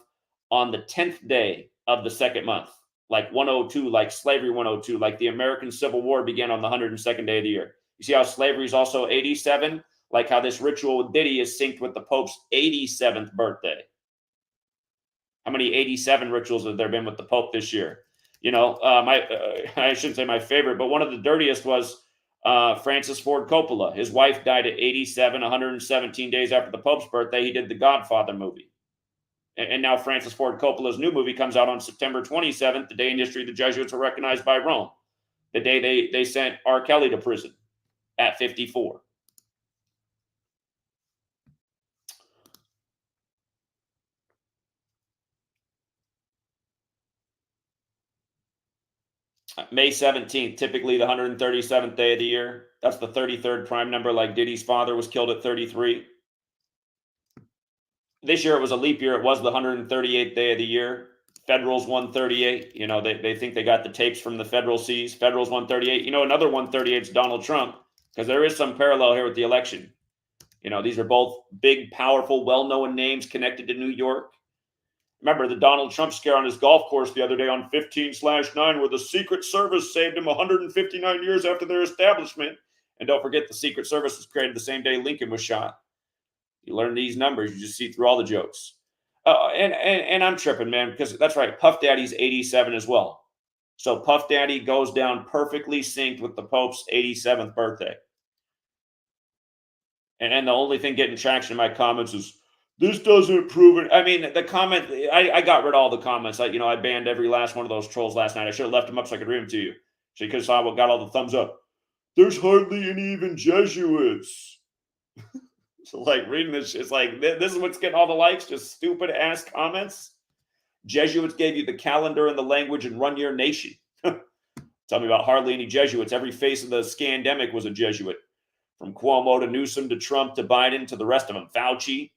on the 10th day of the second month. Like 102, like slavery 102, like the American Civil War began on the 102nd day of the year. You see how slavery is also 87? Like how this ritual with Diddy is synced with the Pope's 87th birthday. How many 87 rituals have there been with the Pope this year? You know, I shouldn't say my favorite, but one of the dirtiest was Francis Ford Coppola. His wife died at 87, 117 days after the Pope's birthday. He did the Godfather movie. And now Francis Ford Coppola's new movie comes out on September 27th, the day in history the Jesuits were recognized by Rome, the day they sent R. Kelly to prison at 54. May 17th, typically the 137th day of the year. That's the 33rd prime number, like Diddy's father was killed at 33. This year it was a leap year. It was the 138th day of the year. Federal's 138. You know, they think they got the tapes from the federal seas. Federal's 138. You know, another 138 is Donald Trump, because there is some parallel here with the election. You know, these are both big, powerful, well-known names connected to New York. Remember the Donald Trump scare on his golf course the other day on 15/9, where the Secret Service saved him 159 years after their establishment. And don't forget, the Secret Service was created the same day Lincoln was shot. You learn these numbers, you just see through all the jokes. And I'm tripping, man, because that's right. Puff Daddy's 87 as well. So Puff Daddy goes down perfectly synced with the Pope's 87th birthday. And the only thing getting traction in my comments is, this doesn't prove it. I mean, the comment, I got rid of all the comments. I banned every last one of those trolls last night. I should have left them up so I could read them to you. So you could have saw what got all the thumbs up. There's hardly any even Jesuits. So like reading this, it's like, this is what's getting all the likes, just stupid ass comments. Jesuits gave you the calendar and the language and run your nation. Tell me about hardly any Jesuits. Every face of the scandemic was a Jesuit. From Cuomo to Newsom to Trump to Biden to the rest of them. Fauci.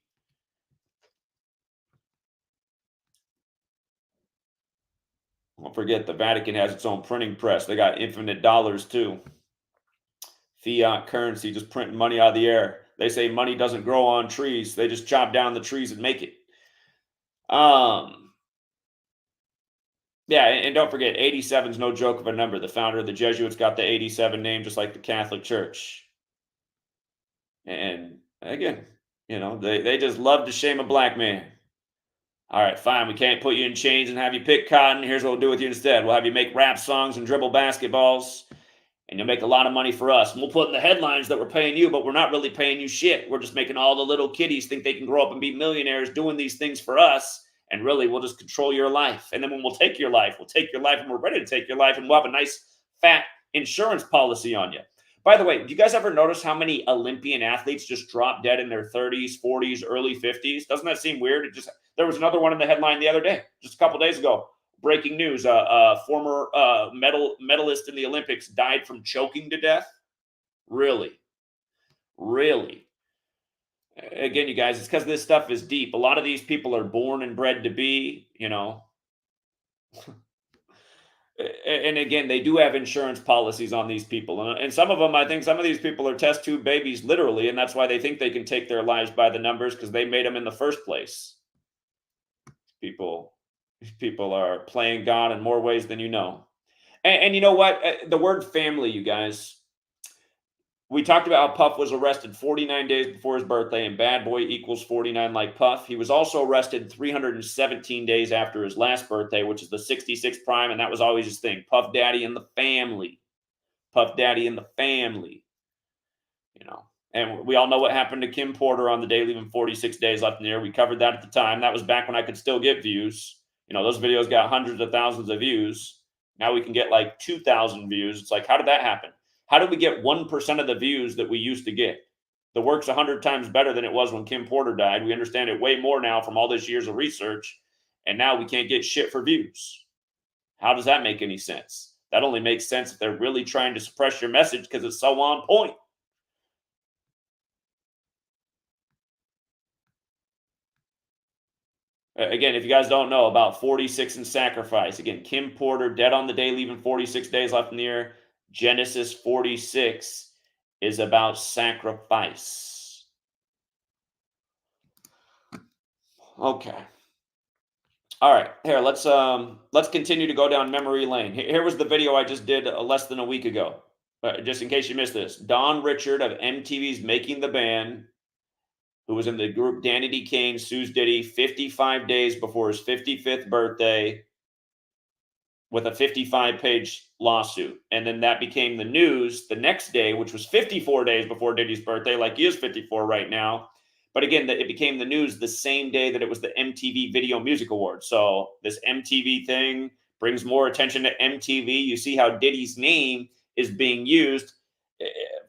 Don't forget, the Vatican has its own printing press. They got infinite dollars too. Fiat currency, just printing money out of the air. They say money doesn't grow on trees. They just chop down the trees and make it. Yeah, and don't forget, 87 is no joke of a number. The founder of the Jesuits got the 87 name, just like the Catholic Church. And again, they just love to shame a black man. All right, fine. We can't put you in chains and have you pick cotton. Here's what we'll do with you instead. We'll have you make rap songs and dribble basketballs, and you'll make a lot of money for us. And we'll put in the headlines that we're paying you, but we're not really paying you shit. We're just making all the little kiddies think they can grow up and be millionaires doing these things for us. And really, we'll just control your life. And then when we'll take your life and we're ready to take your life, and we'll have a nice, fat insurance policy on you. By the way, do you guys ever notice how many Olympian athletes just drop dead in their 30s, 40s, early 50s? Doesn't that seem weird? There was another one in the headline the other day, just a couple days ago. Breaking news: former medalist in the Olympics died from choking to death. Really? Again, you guys, it's because this stuff is deep. A lot of these people are born and bred to be, and again, they do have insurance policies on these people. And some of them, I think some of these people are test tube babies, literally. And that's why they think they can take their lives by the numbers, because they made them in the first place. These people are playing God in more ways than you know. And you know what? The word family, you guys. We talked about how Puff was arrested 49 days before his birthday, and bad boy equals 49 like Puff. He was also arrested 317 days after his last birthday, which is the 66th prime, and that was always his thing. Puff Daddy and the family. Puff Daddy and the family. And we all know what happened to Kim Porter on the day, leaving 46 days left in the year. We covered that at the time. That was back when I could still get views. Those videos got hundreds of thousands of views. Now we can get like 2,000 views. It's like, how did that happen? How did we get 1% of the views that we used to get? The work's 100 times better than it was when Kim Porter died. We understand it way more now from all this years of research, and now we can't get shit for views. How does that make any sense? That only makes sense if they're really trying to suppress your message because it's so on point. Again, if you guys don't know about 46 and sacrifice, again, Kim Porter dead on the day, leaving 46 days left in the year. Genesis 46 is about sacrifice. Okay. All right. Here, let's continue to go down memory lane. Here was the video I just did less than a week ago. Just in case you missed this. Don Richard of MTV's Making the Band, who was in the group Danity Kane sues Diddy 55 days before his 55th birthday with a 55-page lawsuit. And then that became the news the next day, which was 54 days before Diddy's birthday, like he is 54 right now. But again, it became the news the same day that it was the MTV Video Music Awards. So this MTV thing brings more attention to MTV. You see how Diddy's name is being used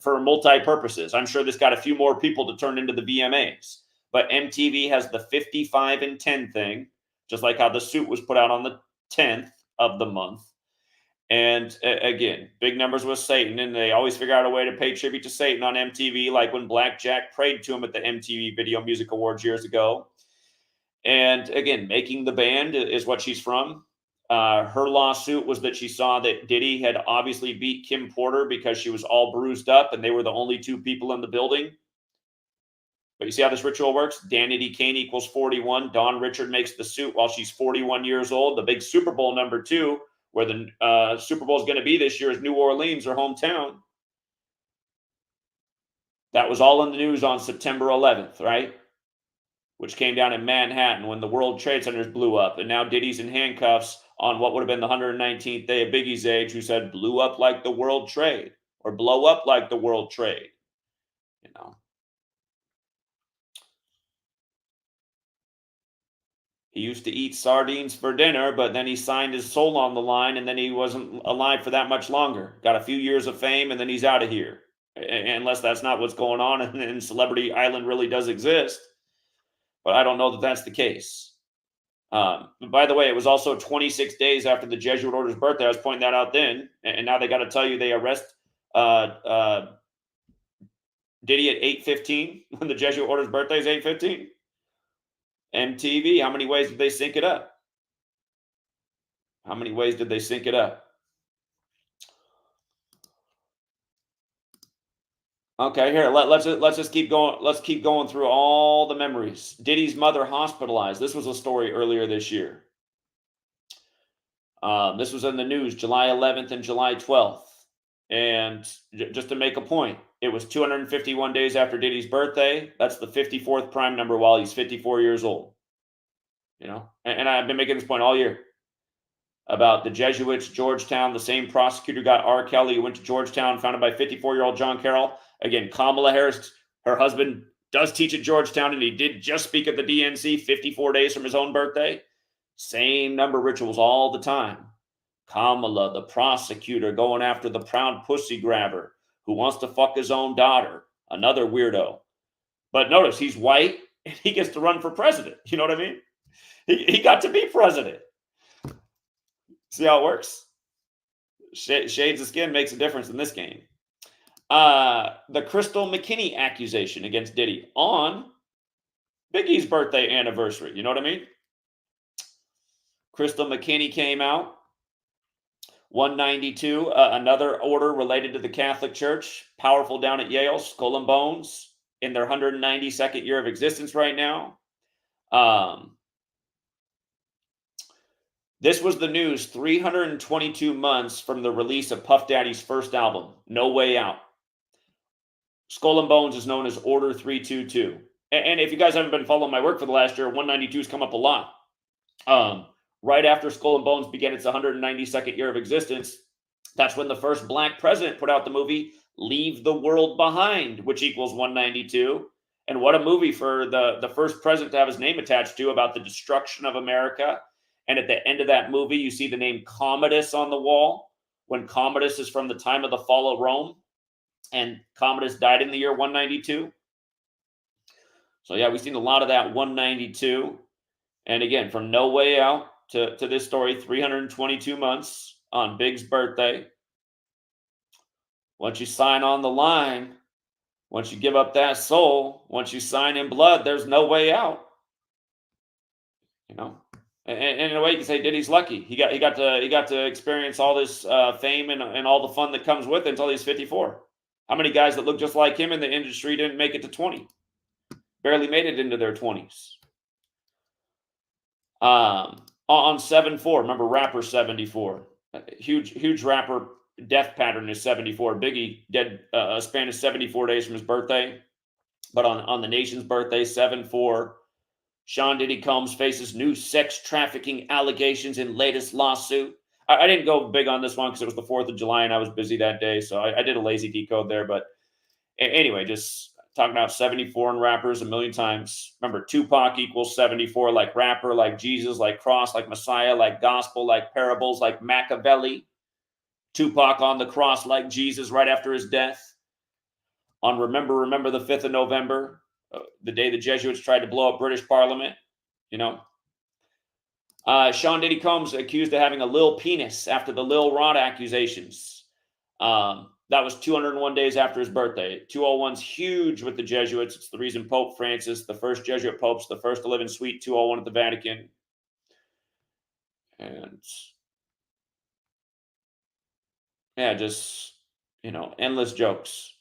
for multi-purposes. I'm sure this got a few more people to turn into the VMAs. But MTV has the 55 and 10 thing, just like how the suit was put out on the 10th of the month. And again, big numbers with Satan, and they always figure out a way to pay tribute to Satan on MTV, like when Black Jack prayed to him at the MTV Video Music Awards years ago. And again, Making the Band is what she's from. Her lawsuit was that she saw that Diddy had obviously beat Kim Porter because she was all bruised up and they were the only two people in the building. But you see how this ritual works? Danity Kane equals 41. Dawn Richard makes the suit while she's 41 years old. The big Super Bowl #2, where the Super Bowl is going to be this year, is New Orleans, her hometown. That was all in the news on September 11th, right? Which came down in Manhattan when the World Trade Centers blew up. And now Diddy's in handcuffs on what would have been the 119th day of Biggie's age, who said blew up like the World Trade, or blow up like the World Trade. You know, he used to eat sardines for dinner, but then he signed his soul on the line, and then he wasn't alive for that much longer. Got a few years of fame, and then he's out of here. Unless that's not what's going on, and Celebrity Island really does exist. But I don't know that that's the case. By the way, it was also 26 days after the Jesuit order's birthday. I was pointing that out then, and now they got to tell you they arrest Diddy at 8:15 when the Jesuit order's birthday is 8:15. MTV, how many ways did they sync it up? How many ways did they sync it up? Okay, here let's just keep going. Let's keep going through all the memories. Diddy's mother hospitalized. This was a story earlier this year. This was in the news, July 11th and July 12th. And just to make a point, it was 251 days after Diddy's birthday. That's the 54th prime number while he's 54 years old. You know, and I've been making this point all year about the Jesuits, Georgetown. The same prosecutor got R. Kelly, who went to Georgetown, founded by 54-year-old John Carroll. Again, Kamala Harris, her husband, does teach at Georgetown, and he did just speak at the DNC 54 days from his own birthday. Same number rituals all the time. Kamala, the prosecutor, going after the proud pussy grabber who wants to fuck his own daughter. Another weirdo. But notice, he's white, and he gets to run for president. You know what I mean? He got to be president. See how it works? Shades of skin makes a difference in this game. The Crystal McKinney accusation against Diddy on Biggie's birthday anniversary. You know what I mean? Crystal McKinney came out. 192, another order related to the Catholic Church, powerful down at Yale, Skull and Bones, in their 192nd year of existence right now. This was the news 322 months from the release of Puff Daddy's first album, No Way Out. Skull and Bones is known as Order 322. And if you guys haven't been following my work for the last year, 192 has come up a lot. Right after Skull and Bones began its 192nd year of existence, that's when the first black president put out the movie Leave the World Behind, which equals 192. And what a movie for the first president to have his name attached to, about the destruction of America. And at the end of that movie, you see the name Commodus on the wall, when Commodus is from the time of the fall of Rome. And Commodus died in the year 192. So yeah, we've seen a lot of that 192. And again, from No Way Out to this story, 322 months on Big's birthday. Once you sign on the line, once you give up that soul, once you sign in blood, there's no way out. You know, and in a way, you can say Diddy's lucky. He got to experience all this fame and all the fun that comes with it until he's 54. How many guys that look just like him in the industry didn't make it to 20? Barely made it into their 20s. On 7-4, remember rapper 74, huge rapper death pattern is 74. Biggie dead a span of 74 days from his birthday, but on the nation's birthday, 7-4, Sean Diddy Combs faces new sex trafficking allegations in latest lawsuit. I didn't go big on this one because it was the 4th of July and I was busy that day, so I did a lazy decode there. But anyway, just talking about 74 and rappers a million times. Remember, Tupac equals 74, like rapper, like Jesus, like cross, like Messiah, like gospel, like parables, like Machiavelli. Tupac on the cross like Jesus right after his death. On Remember the 5th of November, the day the Jesuits tried to blow up British Parliament, you know. Sean Diddy Combs accused of having a lil penis after the Lil Rod accusations. That was 201 days after his birthday. 201's huge with the Jesuits. It's the reason Pope Francis, the first Jesuit pope's the first to live in Suite 201 at the Vatican. And yeah, just, you know, endless jokes.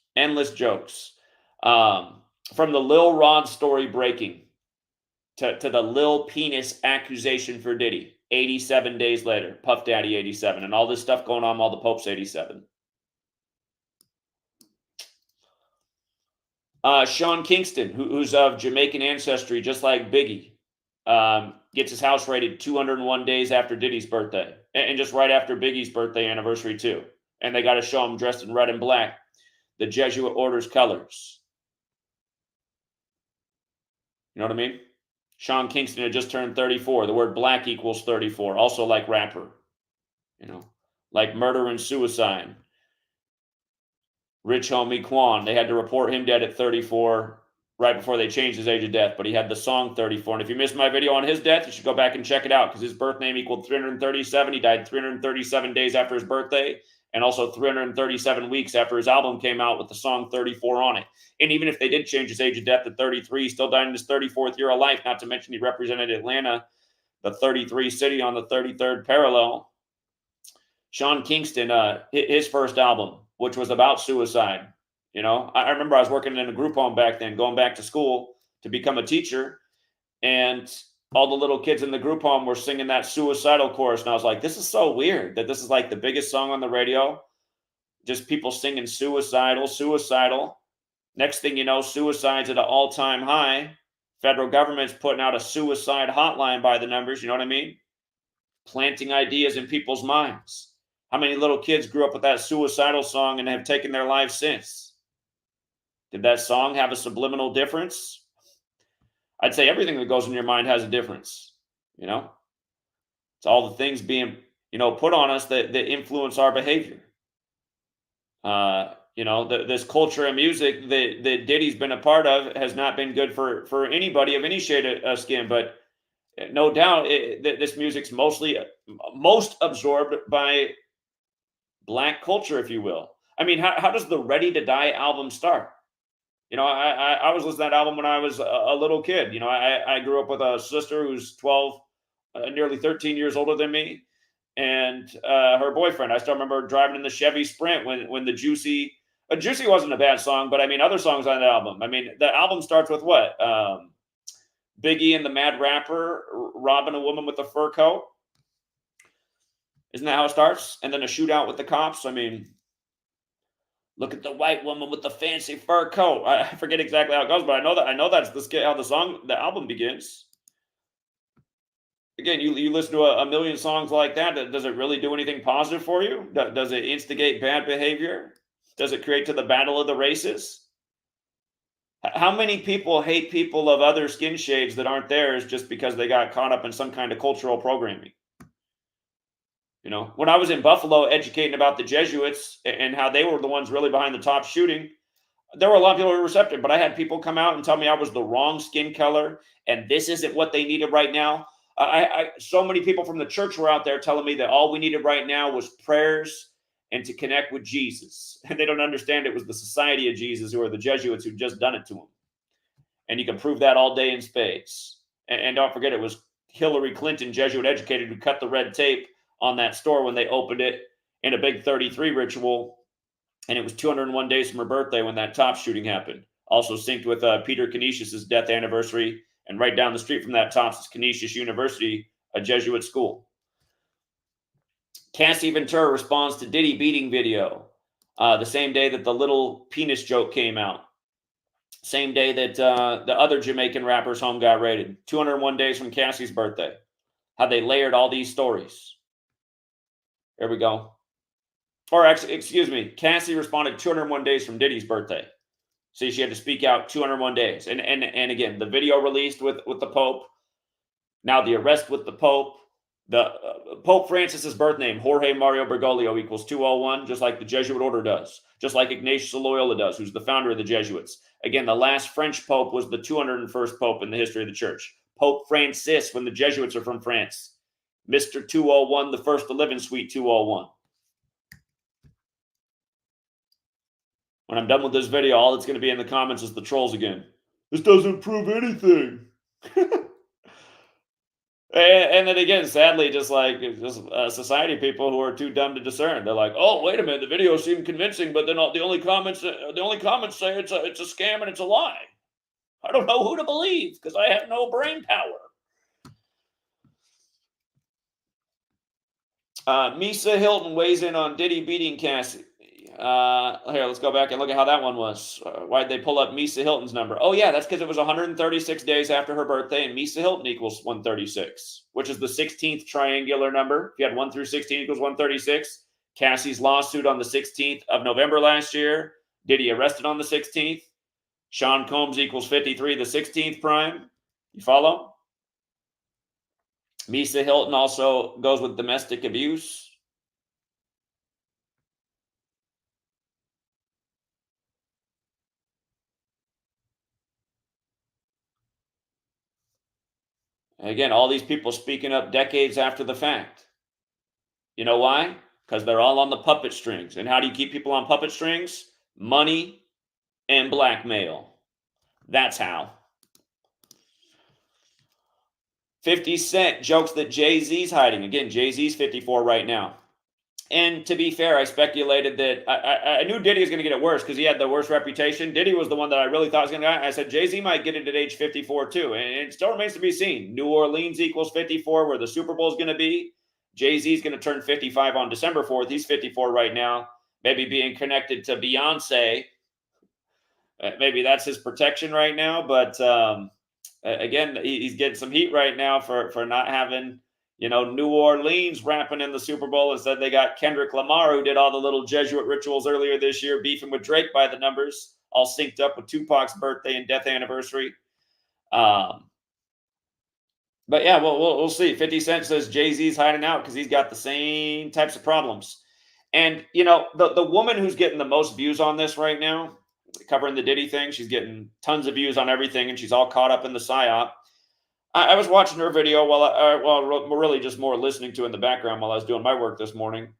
From the Lil Rod story breaking to the Lil Penis accusation for Diddy, 87 days later, Puff Daddy 87, and all this stuff going on while the Pope's 87. Sean Kingston, who's of Jamaican ancestry, just like Biggie, gets his house raided 201 days after Diddy's birthday, and just right after Biggie's birthday anniversary, too. And they got to show him dressed in red and black, the Jesuit order's colors. You know what I mean? Sean Kingston had just turned 34. The word black equals 34. Also like rapper. You know, like murder and suicide. Rich homie Quan, they had to report him dead at 34 right before they changed his age of death, but he had the song 34. And if you missed my video on his death, you should go back and check it out because his birth name equaled 337. He died 337 days after his birthday and also 337 weeks after his album came out with the song 34 on it. And even if they did change his age of death to 33, he still died in his 34th year of life, not to mention he represented Atlanta, the 33 city on the 33rd parallel. Sean Kingston, his first album, which was about suicide. You know, I remember I was working in a group home back then, going back to school to become a teacher, and all the little kids in the group home were singing that suicidal chorus. And I was like, this is so weird that this is like the biggest song on the radio. Just people singing suicidal, suicidal. Next thing you know, suicide's at an all-time high. Federal government's putting out a suicide hotline by the numbers. You know what I mean? Planting ideas in people's minds. How many little kids grew up with that suicidal song and have taken their lives since? Did that song have a subliminal difference? I'd say everything that goes in your mind has a difference. You know, it's all the things being, put on us that influence our behavior. This culture and music that Diddy's been a part of has not been good for anybody of any shade of skin. But no doubt, this music's most absorbed by Black culture, if you will. I mean, how does the Ready to Die album start? I was listening to that album when I was a little kid. I grew up with a sister who's 12, nearly 13 years older than me, and her boyfriend. I still remember driving in the Chevy Sprint when the Juicy wasn't a bad song, but I mean, other songs on the album. I mean, the album starts with what? Biggie and the Mad Rapper robbing a woman with a fur coat. Isn't that how it starts? And then a shootout with the cops. I mean, look at the white woman with the fancy fur coat. I forget exactly how it goes, but I know that's how the album begins. Again, you listen to a million songs like that. Does it really do anything positive for you? Does it instigate bad behavior? Does it create to the battle of the races? How many people hate people of other skin shades that aren't theirs just because they got caught up in some kind of cultural programming? When I was in Buffalo educating about the Jesuits and how they were the ones really behind the top shooting, there were a lot of people who were receptive, but I had people come out and tell me I was the wrong skin color and this isn't what they needed right now. So many people from the church were out there telling me that all we needed right now was prayers and to connect with Jesus. And they don't understand it was the Society of Jesus, who are the Jesuits, who'd just done it to them. And you can prove that all day in spades. And don't forget, it was Hillary Clinton, Jesuit educated, who cut the red tape on that store when they opened it in a big 33 ritual. And it was 201 days from her birthday when that top shooting happened. Also synced with Peter Canisius's death anniversary. And right down the street from that Tops is Canisius University, a Jesuit school. Cassie Ventura responds to Diddy beating video the same day that the little penis joke came out. Same day that the other Jamaican rapper's home got raided. 201 days from Cassie's birthday. How they layered all these stories. There we go. Or actually, excuse me, Cassie responded 201 days from Diddy's birthday. See, she had to speak out 201 days. And again, the video released with the Pope. Now the arrest with the Pope. The Pope Francis's birth name, Jorge Mario Bergoglio, equals 201, just like the Jesuit order does. Just like Ignatius of Loyola does, who's the founder of the Jesuits. Again, the last French Pope was the 201st Pope in the history of the church. Pope Francis, when the Jesuits are from France. Mr. 201, the first to live in Suite 201. When I'm done with this video, all that's going to be in the comments is the trolls again. This doesn't prove anything. And then again, sadly, just society people who are too dumb to discern. They're like, "Oh, wait a minute, the video seemed convincing, but then the only comments say it's a scam and it's a lie." I don't know who to believe because I have no brain power. Misa Hilton weighs in on Diddy beating Cassie. Here, let's go back and look at how that one was. Why'd they pull up Misa Hilton's number? Oh, yeah, that's because it was 136 days after her birthday, and Misa Hilton equals 136, which is the 16th triangular number. If you had 1 through 16 equals 136. Cassie's lawsuit on the 16th of November last year. Diddy arrested on the 16th. Sean Combs equals 53, the 16th prime. You follow? Misa Hilton also goes with domestic abuse. Again, all these people speaking up decades after the fact. You know why? Because they're all on the puppet strings. And how do you keep people on puppet strings? Money and blackmail. That's how. 50 Cent jokes that Jay-Z's hiding. Again, Jay-Z's 54 right now. And to be fair, I speculated that I knew Diddy was going to get it worse because he had the worst reputation. Diddy was the one that I really thought was going to get it. I said Jay-Z might get it at age 54 too. And it still remains to be seen. New Orleans equals 54 where the Super Bowl is going to be. Jay-Z's going to turn 55 on December 4th. He's 54 right now. Maybe being connected to Beyonce. Maybe that's his protection right now. But again, he's getting some heat right now for not having, New Orleans rapping in the Super Bowl. Instead, they got Kendrick Lamar, who did all the little Jesuit rituals earlier this year, beefing with Drake by the numbers, all synced up with Tupac's birthday and death anniversary. But yeah, we'll see. 50 Cent says Jay-Z's hiding out because he's got the same types of problems. And, the woman who's getting the most views on this right now, covering the Diddy thing, she's getting tons of views on everything, and she's all caught up in the psyop. I was watching her video while really just more listening to in the background while I was doing my work this morning.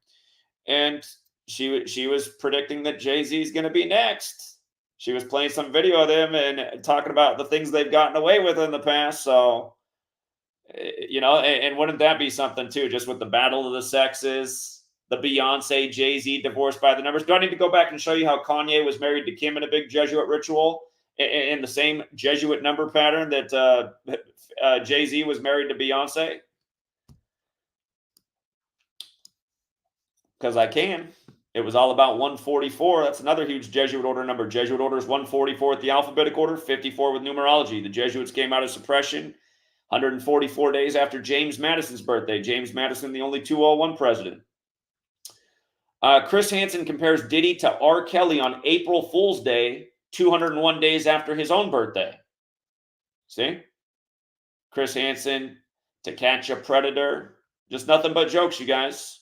And she was predicting that Jay-Z is going to be next. She was playing some video of them and talking about the things they've gotten away with in the past. So, and wouldn't that be something too, just with the battle of the sexes, the Beyonce, Jay-Z divorce by the numbers. Do I need to go back and show you how Kanye was married to Kim in a big Jesuit ritual in the same Jesuit number pattern that Jay-Z was married to Beyonce? Because I can. It was all about 144. That's another huge Jesuit order number. Jesuit order is 144 at the alphabetic order, 54 with numerology. The Jesuits came out of suppression 144 days after James Madison's birthday. James Madison, the only 201 president. Chris Hansen compares Diddy to R. Kelly on April Fool's Day, 201 days after his own birthday. See? Chris Hansen, To Catch a Predator. Just nothing but jokes, you guys.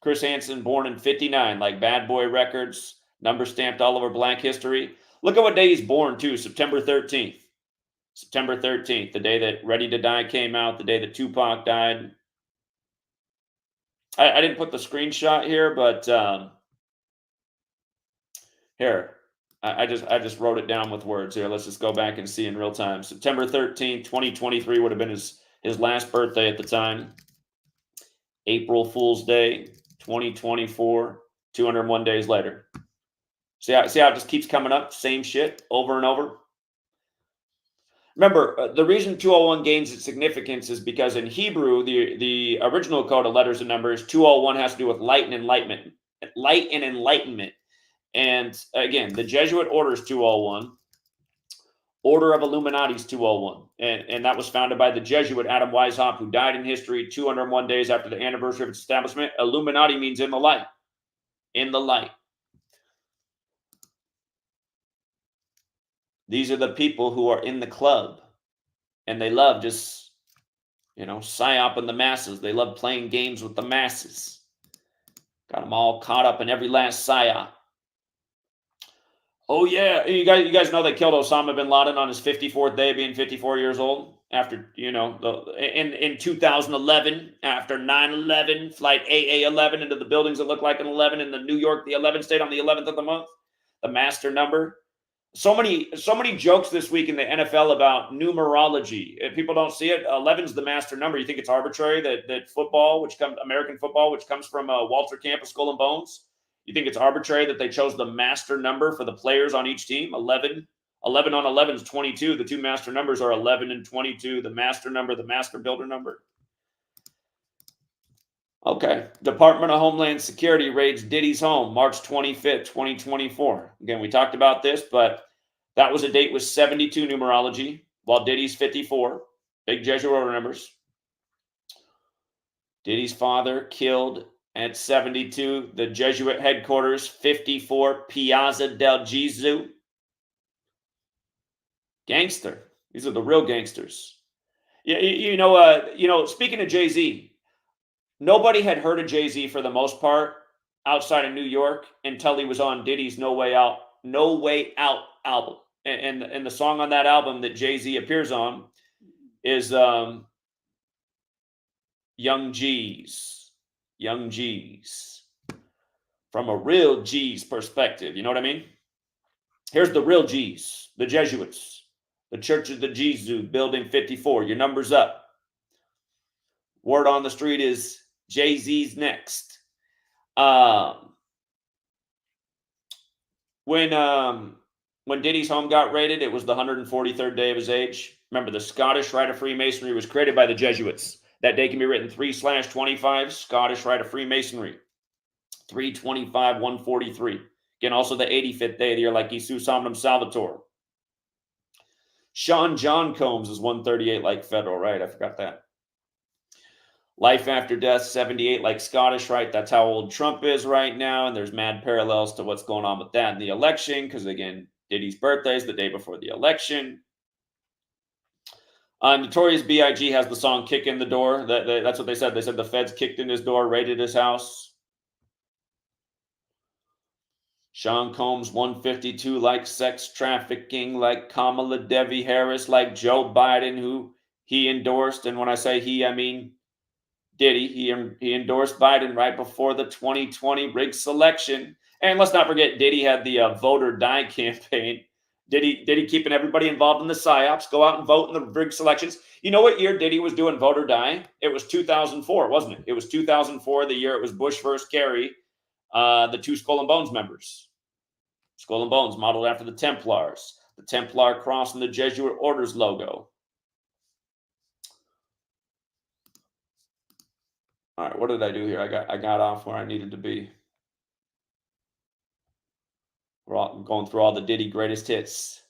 Chris Hansen, born in 59, like Bad Boy Records, number stamped all over Black history. Look at what day he's born, too, September 13th. September 13th, the day that Ready to Die came out, the day that Tupac died. I didn't put the screenshot here, but here, I just wrote it down with words here. Let's just go back and see in real time. September 13th, 2023 would have been his last birthday at the time. April Fool's Day, 2024, 201 days later. See how it just keeps coming up? Same shit over and over. Remember, the reason 201 gains its significance is because in Hebrew, the original code of letters and numbers, 201 has to do with light and enlightenment. Light and enlightenment. And again, the Jesuit order is 201. Order of Illuminati is 201. And that was founded by the Jesuit Adam Weishaupt, who died in history 201 days after the anniversary of its establishment. Illuminati means in the light. In the light. These are the people who are in the club, and they love just, psyoping the masses. They love playing games with the masses. Got them all caught up in every last psyop. Oh yeah, you guys know they killed Osama bin Laden on his 54th day, being 54 years old. After in 2011, after 9/11, flight AA11 into the buildings that look like an 11 in the New York, the 11 stayed on the 11th of the month, the master number. So many jokes this week in the NFL about numerology. People don't see it. 11's the master number. You think it's arbitrary that football, American football, which comes from Walter Camp of Skull and Bones. You think it's arbitrary that they chose the master number for the players on each team? 11 11 on 11 is 22. The two master numbers are 11 and 22. The master number, the master builder number. Okay. Department of Homeland Security raids Diddy's home March 25th, 2024. Again, we talked about this, but that was a date with 72 numerology, while Diddy's 54. Big Jesuit order numbers. Diddy's father killed at 72. The Jesuit headquarters, 54, Piazza del Gesù. Gangster. These are the real gangsters. You know, speaking of Jay-Z, nobody had heard of Jay-Z for the most part outside of New York until he was on Diddy's No Way Out album. And the song on that album that Jay-Z appears on is Young G's. Young G's. From a real G's perspective. You know what I mean? Here's the real G's, the Jesuits, the Church of the Jesu, Building 54. Your number's up. Word on the street is Jay-Z's next. When Diddy's home got raided, it was the 143rd day of his age. Remember, the Scottish Rite of Freemasonry was created by the Jesuits. That day can be written 3/25, Scottish Rite of Freemasonry. 3/25/143. Again, also the 85th day of the year, like Jesus Omnum Salvator. Sean John Combs is 138, like federal, right? I forgot that. Life after death, 78, like Scottish, right? That's how old Trump is right now. And there's mad parallels to what's going on with that in the election. Because again, Diddy's birthday is the day before the election. Notorious B.I.G. has the song Kick in the Door. That's what they said. They said the feds kicked in his door, raided his house. Sean Combs, 152, like sex trafficking, like Kamala Devi Harris, like Joe Biden, who he endorsed. And when I say he, I mean Diddy. He endorsed Biden right before the 2020 rigged selection. And let's not forget, Diddy had the Vote or Die campaign. Diddy keeping everybody involved in the psyops, go out and vote in the rigged selections. You know what year Diddy was doing Vote or Die? It was 2004, wasn't it? It was 2004, the year it was Bush versus Kerry, the two Skull and Bones members. Skull and Bones, modeled after the Templars. The Templar cross and the Jesuit Orders logo. All right, what did I do here? I got off where I needed to be. We're going through all the Diddy greatest hits.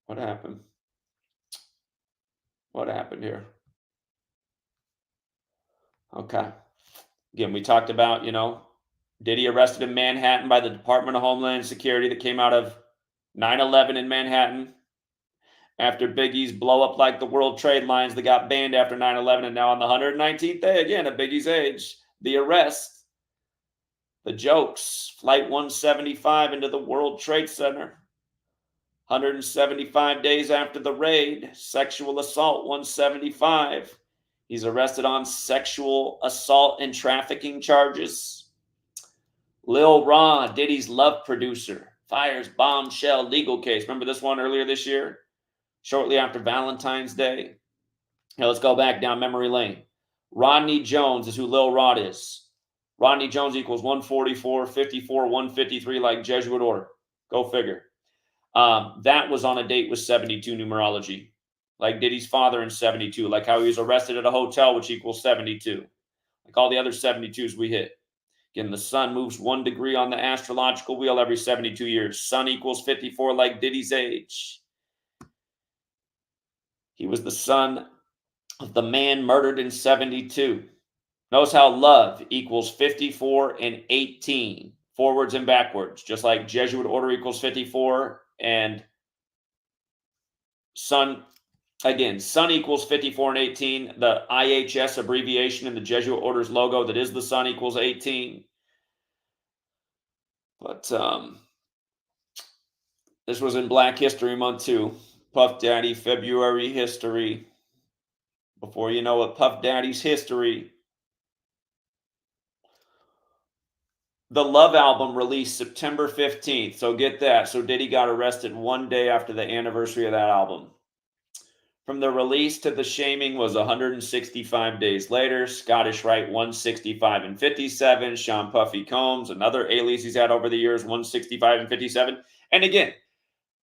What happened? What happened here? Okay. Again, we talked about, Diddy arrested in Manhattan by the Department of Homeland Security that came out of 9/11 in Manhattan. After Biggie's blow up like the World Trade Lines that got banned after 9/11, and now on the 119th day, again, at Biggie's age, the arrest. The jokes, Flight 175 into the World Trade Center. 175 days after the raid, sexual assault 175. He's arrested on sexual assault and trafficking charges. Lil Ra, Diddy's love producer, fires bombshell legal case. Remember this one earlier this year? Shortly after Valentine's Day. Now let's go back down memory lane. Rodney Jones is who Lil Rod is. Rodney Jones equals 144, 54, 153, like Jesuit order. Go figure. That was on a date with 72 numerology, like Diddy's father in 72, like how he was arrested at a hotel, which equals 72, like all the other 72s we hit. Again, the sun moves 1 degree on the astrological wheel every 72 years. Sun equals 54, like Diddy's age. He was the son of the man murdered in 72. Notice how love equals 54 and 18, forwards and backwards, just like Jesuit order equals 54 and sun, again, sun equals 54 and 18. The IHS abbreviation in the Jesuit order's logo, that is the sun, equals 18. But this was in Black History Month too. Puff Daddy, February history. Before you know it, Puff Daddy's history. The Love album released September 15th. So get that. So Diddy got arrested 1 day after the anniversary of that album. From the release to the shaming was 165 days later. Scottish Rite 165 and 57. Sean Puffy Combs, another alias he's had over the years, 165 and 57. And again,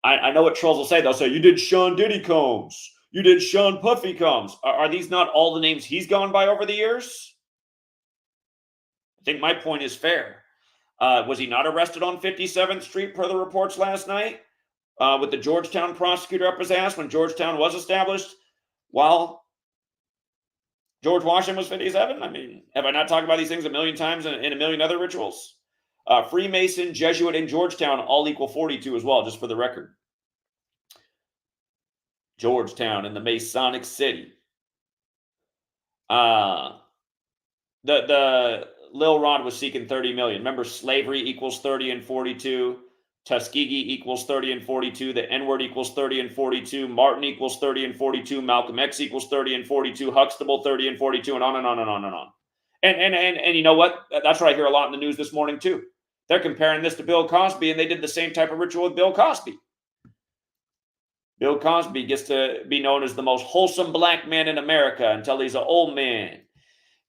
I know what trolls will say. They'll say, you did Sean Diddy Combs. You did Sean Puffy Combs. Are these not all the names he's gone by over the years? I think my point is fair. Was he not arrested on 57th Street per the reports last night? With the Georgetown prosecutor up his ass when Georgetown was established while George Washington was 57? I mean, have I not talked about these things a million times in a million other rituals? Freemason, Jesuit, and Georgetown all equal 42 as well, just for the record. Georgetown in the Masonic City. The Lil Rod was seeking 30 million. Remember, slavery equals 30 and 42. Tuskegee equals 30 and 42. The N-word equals 30 and 42. Martin equals 30 and 42. Malcolm X equals 30 and 42. Huxtable 30 and 42, and on and on and on and on. And you know what? That's what I hear a lot in the news this morning too. They're comparing this to Bill Cosby, and they did the same type of ritual with Bill Cosby. Bill Cosby gets to be known as the most wholesome black man in America until he's an old man.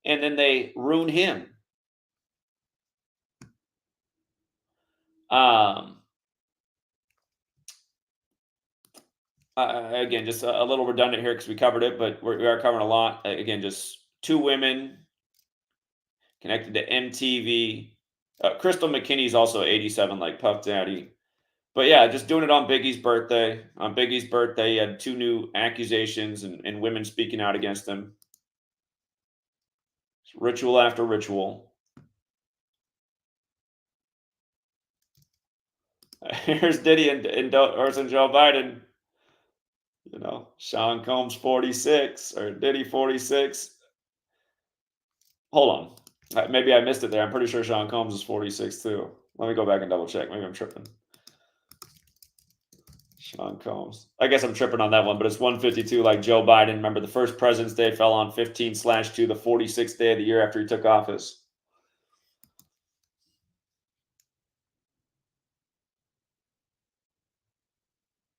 And then they ruin him. Again, just a little redundant here because we covered it, but we are covering a lot. Again, just two women connected to MTV. Crystal McKinney's also 87, like Puff Daddy. But yeah, just doing it on Biggie's birthday. On Biggie's birthday, he had two new accusations and women speaking out against him. It's ritual after ritual. Here's Diddy and Joe Biden. You know, Sean Combs 46 or Diddy 46. Hold on. Maybe I missed it there. I'm pretty sure Sean Combs is 46 too. Let me go back and double check. Maybe I'm tripping. Sean Combs. I guess I'm tripping on that one, but it's 152 like Joe Biden. Remember, the first President's Day fell on 15/2, the 46th day of the year after he took office.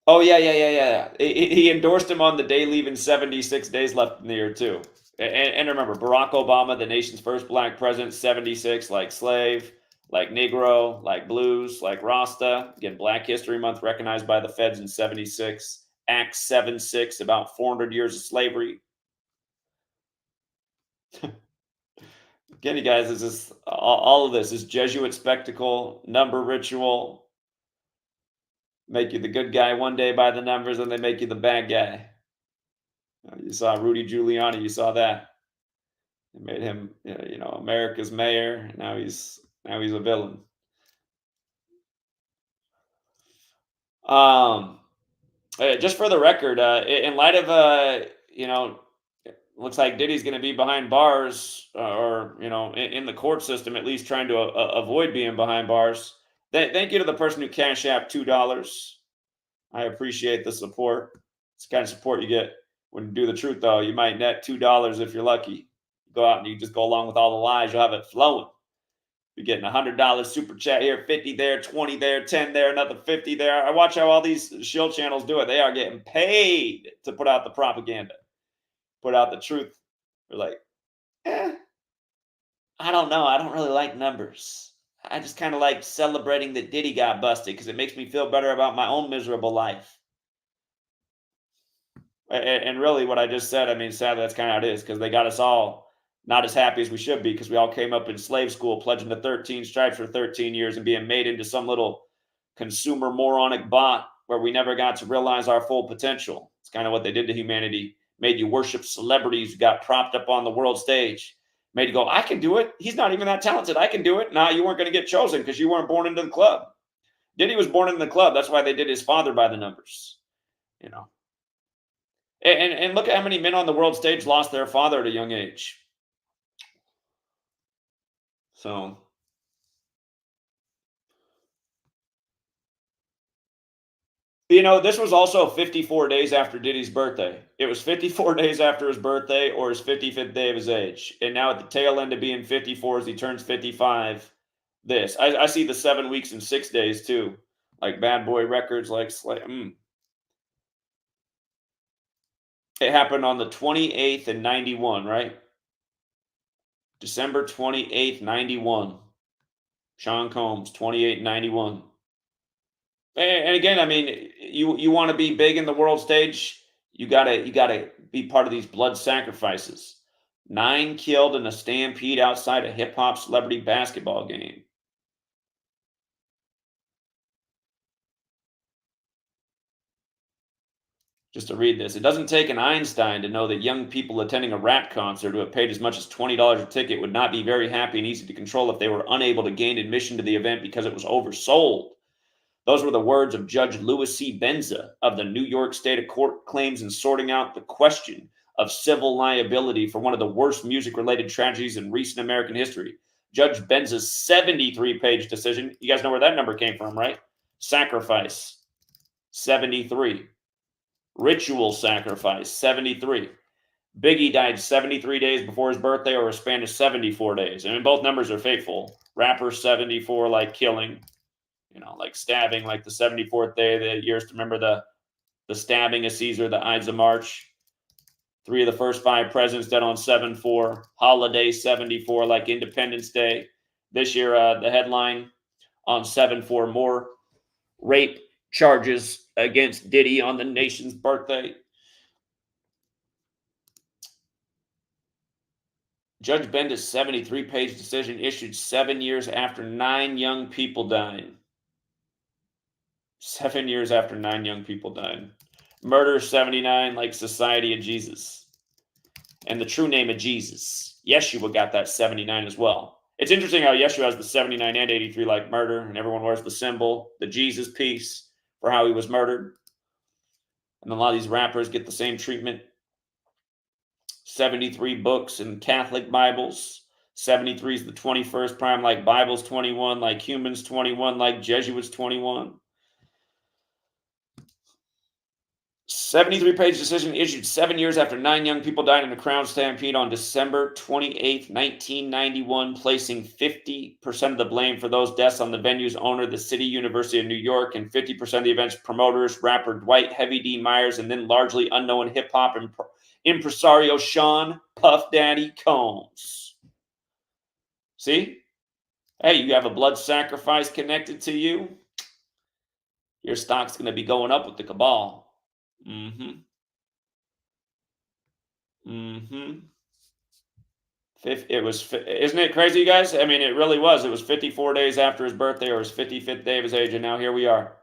Oh, yeah. He endorsed him on the day leaving 76 days left in the year, too. And remember, Barack Obama, the nation's first black president, 76, like slave, like Negro, like blues, like Rasta. Again, Black History Month recognized by the feds in 76. Act 7-6, about 400 years of slavery. Again, you guys, this is all of this is Jesuit spectacle, number ritual. Make you the good guy one day by the numbers, and they make you the bad guy. You saw Rudy Giuliani. You saw that. They made him, you know, America's mayor. Now he's a villain. Just for the record, in light of you know, looks like Diddy's going to be behind bars, or you know, in the court system, at least trying to avoid being behind bars. Thank you to the person who Cash App $2. I appreciate the support. It's the kind of support you get when you do the truth, though. You might net $2 if you're lucky. Go out and you just go along with all the lies. You'll have it flowing. You're getting $100 super chat here, 50 there, 20 there, 10 there, another 50 there. I watch how all these shield channels do it. They are getting paid to put out the propaganda, put out the truth. They're like, I don't know. I don't really like numbers. I just kind of like celebrating that Diddy got busted because it makes me feel better about my own miserable life. And really, what I just said, I mean, sadly, that's kind of how it is because they got us all not as happy as we should be because we all came up in slave school pledging to 13 stripes for 13 years and being made into some little consumer moronic bot where we never got to realize our full potential. It's kind of what they did to humanity. Made you worship celebrities who got propped up on the world stage. Made you go, I can do it. He's not even that talented. I can do it. Nah, you weren't going to get chosen because you weren't born into the club. Diddy was born into the club. That's why they did his father by the numbers. You know. And look at how many men on the world stage lost their father at a young age. So, you know, this was also 54 days after Diddy's birthday. It was 54 days after his birthday or his 55th day of his age. And now at the tail end of being 54 as he turns 55, this. I see the 7 weeks and 6 days too. Like Bad Boy Records, It happened on the 28th in 91, right? December 28th, 91. Sean Combs, 28 91. And again, I mean, you want to be big in the world stage, you gotta be part of these blood sacrifices. 9 killed in a stampede outside a hip hop celebrity basketball game. Just to read this, it doesn't take an Einstein to know that young people attending a rap concert who have paid as much as $20 a ticket would not be very happy and easy to control if they were unable to gain admission to the event because it was oversold. Those were the words of Judge Louis C. Benza of the New York State Court Claims in sorting out the question of civil liability for one of the worst music-related tragedies in recent American history. Judge Benza's 73-page decision, you guys know where that number came from, right? Sacrifice, 73. Ritual sacrifice, 73. Biggie died 73 days before his birthday, or a span of 74 days. I mean, both numbers are fateful. Rapper, 74, like killing. Like stabbing, like the 74th day of the years to remember the stabbing of Caesar, the Ides of March. 3 of the first 5 presidents dead on 7/4. Holiday, 74, like Independence Day. This year, the headline on 7/4, more rape charges against Diddy on the nation's birthday. Judge Benda's 73-page decision issued 7 years after 9 young people died. 7 years after 9 young people died. Murder, 79, like Society of Jesus. And the true name of Jesus. Yeshua got that 79 as well. It's interesting how Yeshua has the 79 and 83 like murder, and everyone wears the symbol, the Jesus piece, for how he was murdered. And a lot of these rappers get the same treatment. 73 books in Catholic Bibles. 73 is the 21st prime, like Bibles 21, like humans 21, like Jesuits 21. 73-page decision issued 7 years after 9 young people died in a crowd stampede on December 28, 1991, placing 50% of the blame for those deaths on the venue's owner, the City University of New York, and 50% of the event's promoters, rapper Dwight Heavy D. Myers, and then largely unknown hip-hop impresario Sean Puff Daddy Combs. See? Hey, you have a blood sacrifice connected to you. Your stock's going to be going up with the cabal. Mm-hmm. Isn't it crazy, you guys? I mean, it really was. It was 54 days after his birthday, or his 55th day of his age, and now here we are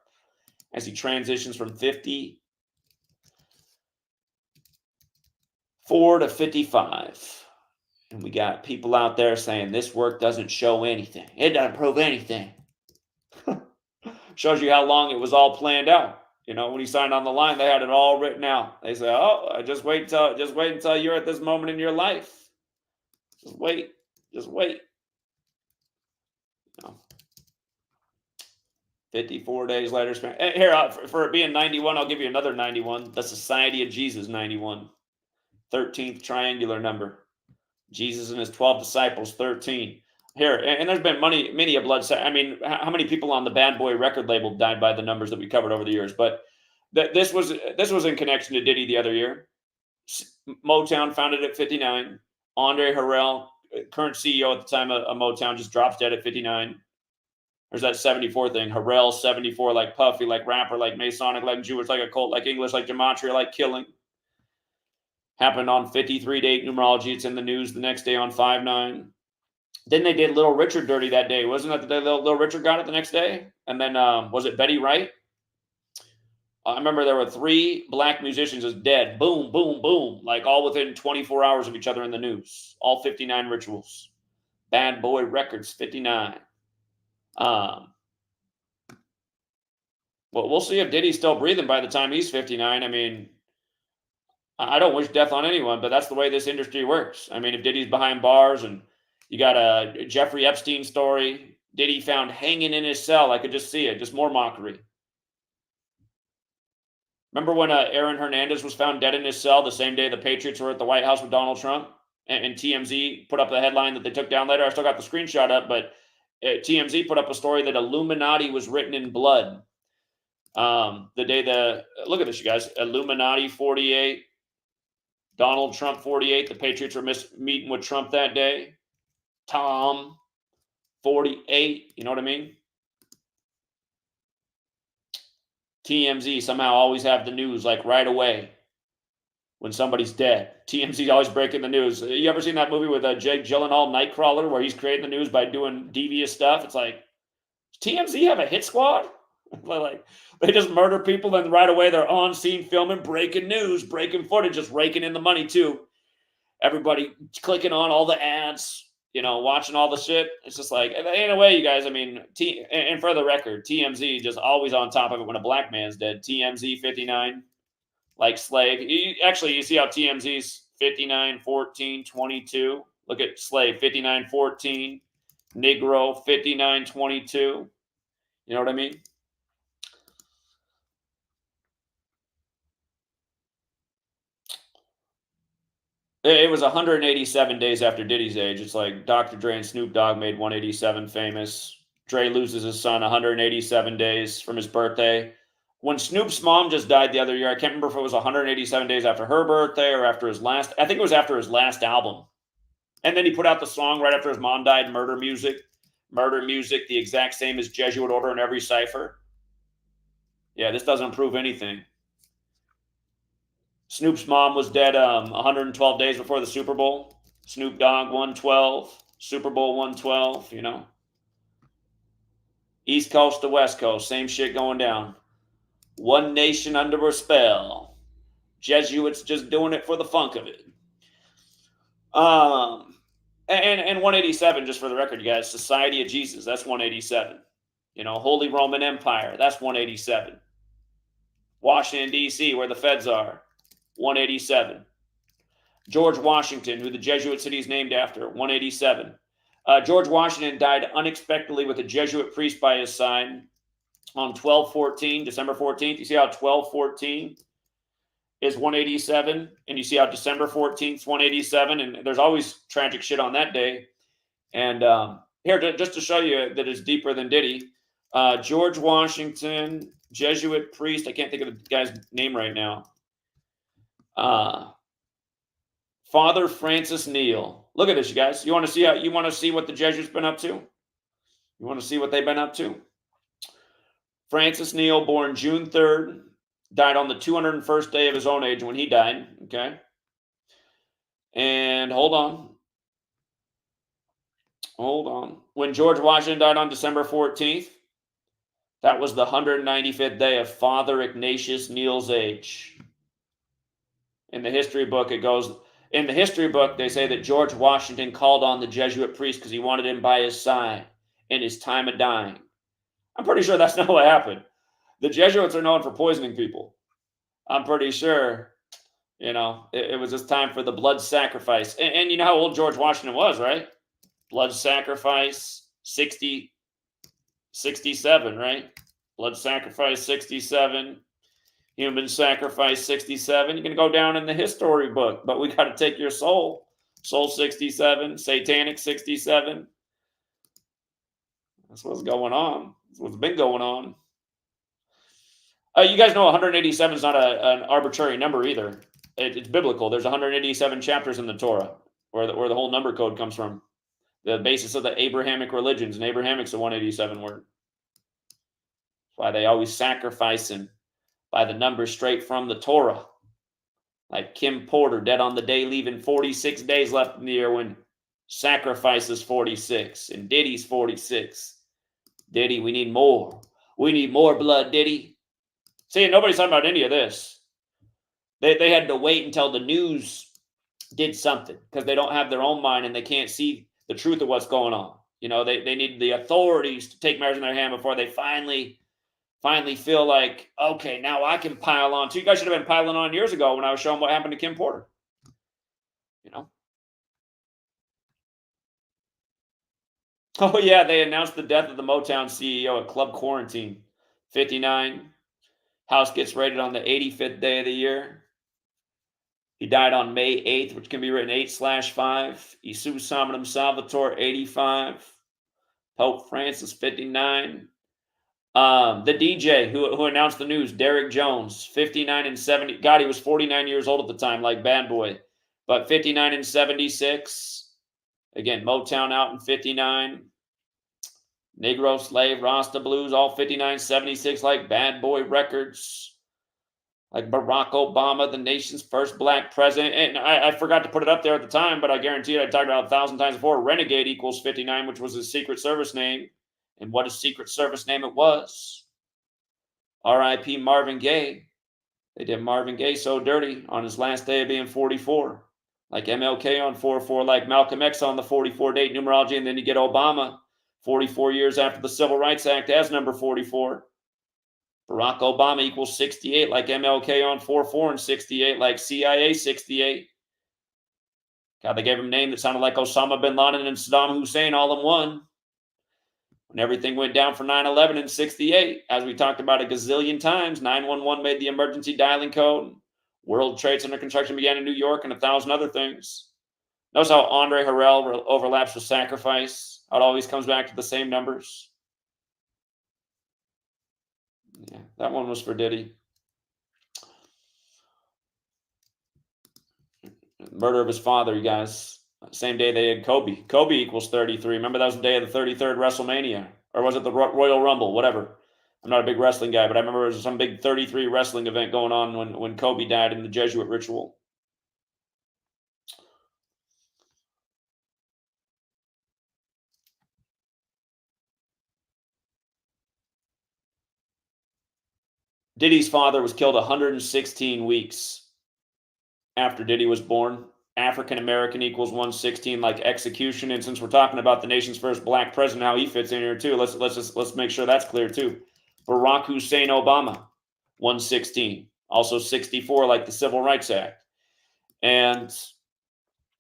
as he transitions from 54 to 55. And we got people out there saying this work doesn't show anything. It doesn't prove anything. Shows you how long it was all planned out. When he signed on the line, they had it all written out. They say, "Oh, just wait until you're at this moment in your life. Just wait. 54 days later, here for it being 91, I'll give you another 91. The Society of Jesus, 91, 13th triangular number. Jesus and his 12 disciples, 13. Here, and there's been many a blood. I mean, how many people on the Bad Boy record label died by the numbers that we covered over the years? But this was in connection to Diddy the other year. Motown founded at 59. Andre Harrell, current CEO at the time of Motown, just drops dead at 59. There's that 74 thing. Harrell, 74, like Puffy, like rapper, like Masonic, like Jewish, like occult, like English, like Gematria, like killing. Happened on 53 date numerology. It's in the news the next day on 5/9. Then they did Little Richard dirty that day. Wasn't that the day Little Richard got it the next day? And then was it Betty Wright? I remember there were 3 black musicians as dead. Boom, boom, boom. Like all within 24 hours of each other in the news. All 59 rituals. Bad Boy Records, 59. Well, we'll see if Diddy's still breathing by the time he's 59. I mean, I don't wish death on anyone, but that's the way this industry works. I mean, if Diddy's behind bars, and you got a Jeffrey Epstein story, Diddy found hanging in his cell. I could just see it, just more mockery. Remember when Aaron Hernandez was found dead in his cell the same day the Patriots were at the White House with Donald Trump? And TMZ put up the headline that they took down later. I still got the screenshot up, but TMZ put up a story that Illuminati was written in blood. The day look at this, you guys. Illuminati 48, Donald Trump 48. The Patriots were meeting with Trump that day. Tom 48. You know what I mean? TMZ somehow always have the news like right away when somebody's dead. TMZ's always breaking the news. You ever seen that movie with Jake Gyllenhaal, Nightcrawler, where he's creating the news by doing devious stuff? It's like, does TMZ have a hit squad? Like, they just murder people, and right away they're on scene filming, breaking news, breaking footage, just raking in the money too. Everybody clicking on all the ads, you know, watching all the shit. It's just like, in a way, you guys, I mean, and for the record, TMZ just always on top of it when a black man's dead. TMZ 59, like Slave. You see how TMZ's 59, 14, 22. Look at Slave, 59, 14. Negro, 59, 22. You know what I mean? It was 187 days after Diddy's age. It's like Dr. Dre and Snoop Dogg made 187 famous. Dre loses his son 187 days from his birthday. When Snoop's mom just died the other year, I can't remember if it was 187 days after her birthday or after his last. I think it was after his last album. And then he put out the song right after his mom died, Murder Music. Murder Music, the exact same as Jesuit order in every cipher. Yeah, this doesn't prove anything. Snoop's mom was dead 112 days before the Super Bowl. Snoop Dogg 112, Super Bowl 112, you know. East Coast to West Coast, same shit going down. One nation under a spell. Jesuits just doing it for the funk of it. And 187, just for the record, you guys, Society of Jesus, that's 187. You know, Holy Roman Empire, that's 187. Washington, D.C., where the feds are, 187. George Washington, who the Jesuit city is named after, 187. George Washington died unexpectedly with a Jesuit priest by his side on 12/14, December 14th. You see how 12/14 is 187, and you see how December 14th is 187, and there's always tragic shit on that day. And here, just to show you that it's deeper than Diddy, George Washington, Jesuit priest, I can't think of the guy's name right now. Father Francis Neal. Look at this, you guys. You want to see what the Jesuits been up to? You want to see what they've been up to? Francis Neal, born June 3rd, died on the 201st day of his own age when he died. Okay. And hold on. When George Washington died on December 14th, that was the 195th day of Father Ignatius Neal's age. In the history book, they say that George Washington called on the Jesuit priest because he wanted him by his side in his time of dying. I'm pretty sure that's not what happened. The Jesuits are known for poisoning people. I'm pretty sure, you know, it was just time for the blood sacrifice. And you know how old George Washington was, right? Blood sacrifice, 67, right? Blood sacrifice, 67. Human sacrifice, 67. You're going to go down in the history book, but we got to take your soul. Soul, 67. Satanic, 67. That's what's going on. That's what's been going on. You guys know 187 is not an arbitrary number either. It's biblical. There's 187 chapters in the Torah where the whole number code comes from. The basis of the Abrahamic religions, and Abrahamic's a 187 word. That's why they always sacrifice him by the number straight from the Torah. Like Kim Porter, dead on the day, leaving 46 days left in the year when sacrifices 46 and Diddy's 46. Diddy, we need more. We need more blood, Diddy. See, nobody's talking about any of this. They had to wait until the news did something because they don't have their own mind and they can't see the truth of what's going on. You know, they need the authorities to take matters in their hand before they finally feel like, okay, now I can pile on. So you guys should have been piling on years ago when I was showing what happened to Kim Porter. You know? Oh, yeah, they announced the death of the Motown CEO at Club Quarantine. 59. House gets raided on the 85th day of the year. He died on May 8th, which can be written 8/5. Jesus Hominum Salvator, 85. Pope Francis, 59. The DJ who announced the news, Derek Jones, 59 and 70. God, he was 49 years old at the time, like Bad Boy. But 59 and 76. Again, Motown out in 59. Negro, Slave, Rasta Blues, all 5976 like Bad Boy Records. Like Barack Obama, the nation's first black president. And I forgot to put it up there at the time, but I guarantee you I talked about it 1,000 times before. Renegade equals 59, which was his Secret Service name. And what a Secret Service name it was. R.I.P. Marvin Gaye. They did Marvin Gaye so dirty on his last day of being 44. Like MLK on 44, like Malcolm X on the 44 date numerology. And then you get Obama 44 years after the Civil Rights Act as number 44. Barack Obama equals 68, like MLK on 44, and 68, like CIA 68. God, they gave him a name that sounded like Osama bin Laden and Saddam Hussein all in one. When everything went down for 9/11 in 68, as we talked about a gazillion times, 911 made the emergency dialing code. World Trade Center construction began in New York and 1,000 other things. Notice how Andre Harrell overlaps with Sacrifice. How it always comes back to the same numbers. Yeah, that one was for Diddy. Murder of his father, you guys. Same day they had Kobe. Kobe equals 33. Remember that was the day of the 33rd WrestleMania? Or was it the Royal Rumble? Whatever. I'm not a big wrestling guy, but I remember there was some big 33 wrestling event going on when Kobe died in the Jesuit ritual. Diddy's father was killed 116 weeks after Diddy was born. African American equals 116, like execution. And since we're talking about the nation's first black president, how he fits in here too, let's make sure that's clear too. Barack Hussein Obama, 116, also 64, like the Civil Rights Act. And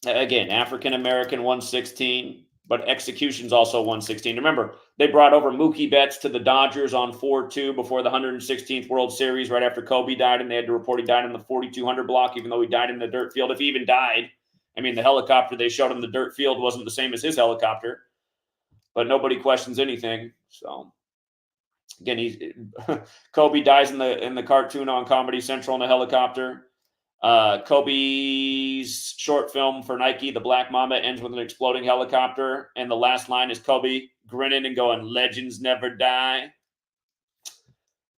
again, African American, 116, but execution's also 116. Remember, they brought over Mookie Betts to the Dodgers on 4-2 before the 116th World Series, right after Kobe died, and they had to report he died in the 4,200 block, even though he died in the dirt field. If he even died, I mean, the helicopter they showed him the dirt field wasn't the same as his helicopter, but nobody questions anything. So again, Kobe dies in the cartoon on Comedy Central in a helicopter. Kobe's short film for Nike, The Black Mamba, ends with an exploding helicopter, and the last line is Kobe grinning and going, "Legends never die."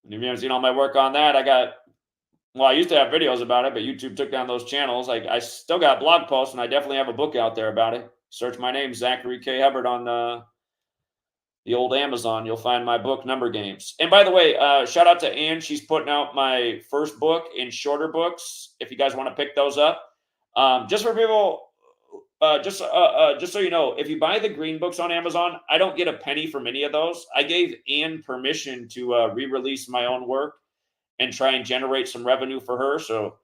And if you haven't seen all my work on that, I used to have videos about it, but YouTube took down those channels. I still got blog posts, and I definitely have a book out there about it. Search my name, Zachary K. Hubbard, on the old Amazon. You'll find my book, Number Games. And by the way, shout out to Ann. She's putting out my first book in shorter books, if you guys want to pick those up. Just for people, just so you know, if you buy the green books on Amazon, I don't get a penny from any of those. I gave Ann permission to re-release my own work and try and generate some revenue for her. So,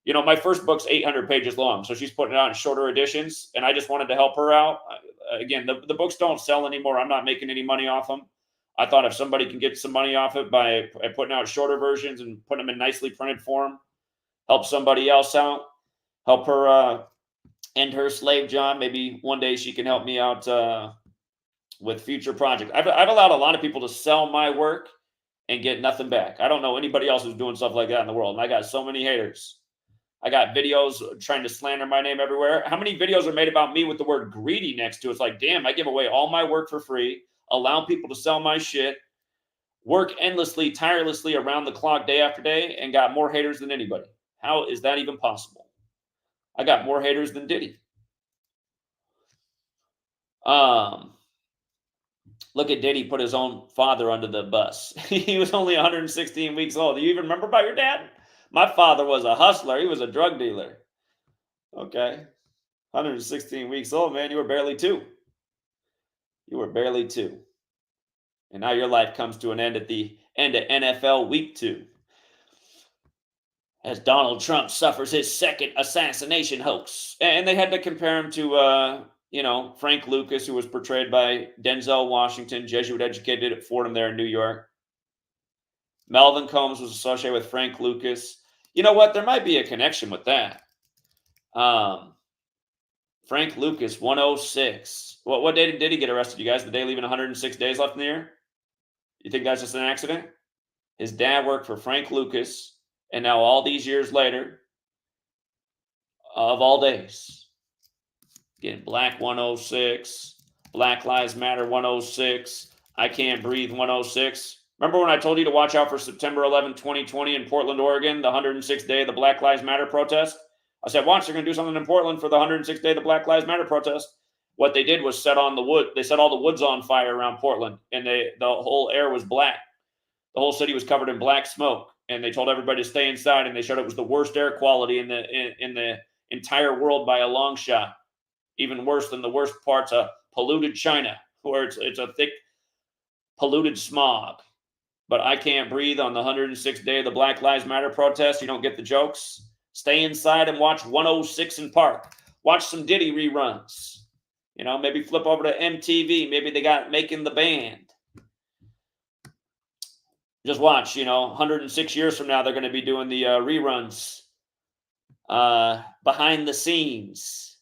my first book's 800 pages long, so she's putting it out in shorter editions, and I just wanted to help her out. Again, the books don't sell anymore. I'm not making any money off them. I thought if somebody can get some money off it by putting out shorter versions and putting them in nicely printed form, help somebody else out, help her end her slave job. Maybe one day she can help me out with future projects. I've allowed a lot of people to sell my work and get nothing back. I don't know anybody else who's doing stuff like that in the world, and I got so many haters. I got videos trying to slander my name everywhere. How many videos are made about me with the word greedy next to it? It's like, damn, I give away all my work for free, allow people to sell my shit, work endlessly, tirelessly around the clock day after day, and got more haters than anybody. How is that even possible? I got more haters than Diddy. Look at Diddy put his own father under the bus. He was only 116 weeks old. Do you even remember about your dad? My father was a hustler. He was a drug dealer. Okay. 116 weeks old, man. You were barely 2. You were barely 2. And now your life comes to an end at the end of NFL Week 2. As Donald Trump suffers his second assassination hoax. And they had to compare him to, Frank Lucas, who was portrayed by Denzel Washington, Jesuit educated at Fordham there in New York. Melvin Combs was associated with Frank Lucas. You know what? There might be a connection with that. Frank Lucas, 106. What day did he get arrested, you guys? The day leaving 106 days left in the year? You think that's just an accident? His dad worked for Frank Lucas, and now all these years later, of all days, getting Black 106, Black Lives Matter 106, I Can't Breathe 106. Remember when I told you to watch out for September 11, 2020 in Portland, Oregon, the 106th day of the Black Lives Matter protest? I said, watch, they're going to do something in Portland for the 106th day of the Black Lives Matter protest. What they did was set on the wood. They set all the woods on fire around Portland, and the whole air was black. The whole city was covered in black smoke, and they told everybody to stay inside, and they showed it was the worst air quality in the entire world by a long shot. Even worse than the worst parts of polluted China, where it's a thick, polluted smog. But I Can't Breathe on the 106th day of the Black Lives Matter protest. You don't get the jokes? Stay inside and watch 106 in Park. Watch some Diddy reruns. You know, maybe flip over to MTV. Maybe they got Making the Band. Just watch, 106 years from now, they're going to be doing the reruns. Behind the Scenes.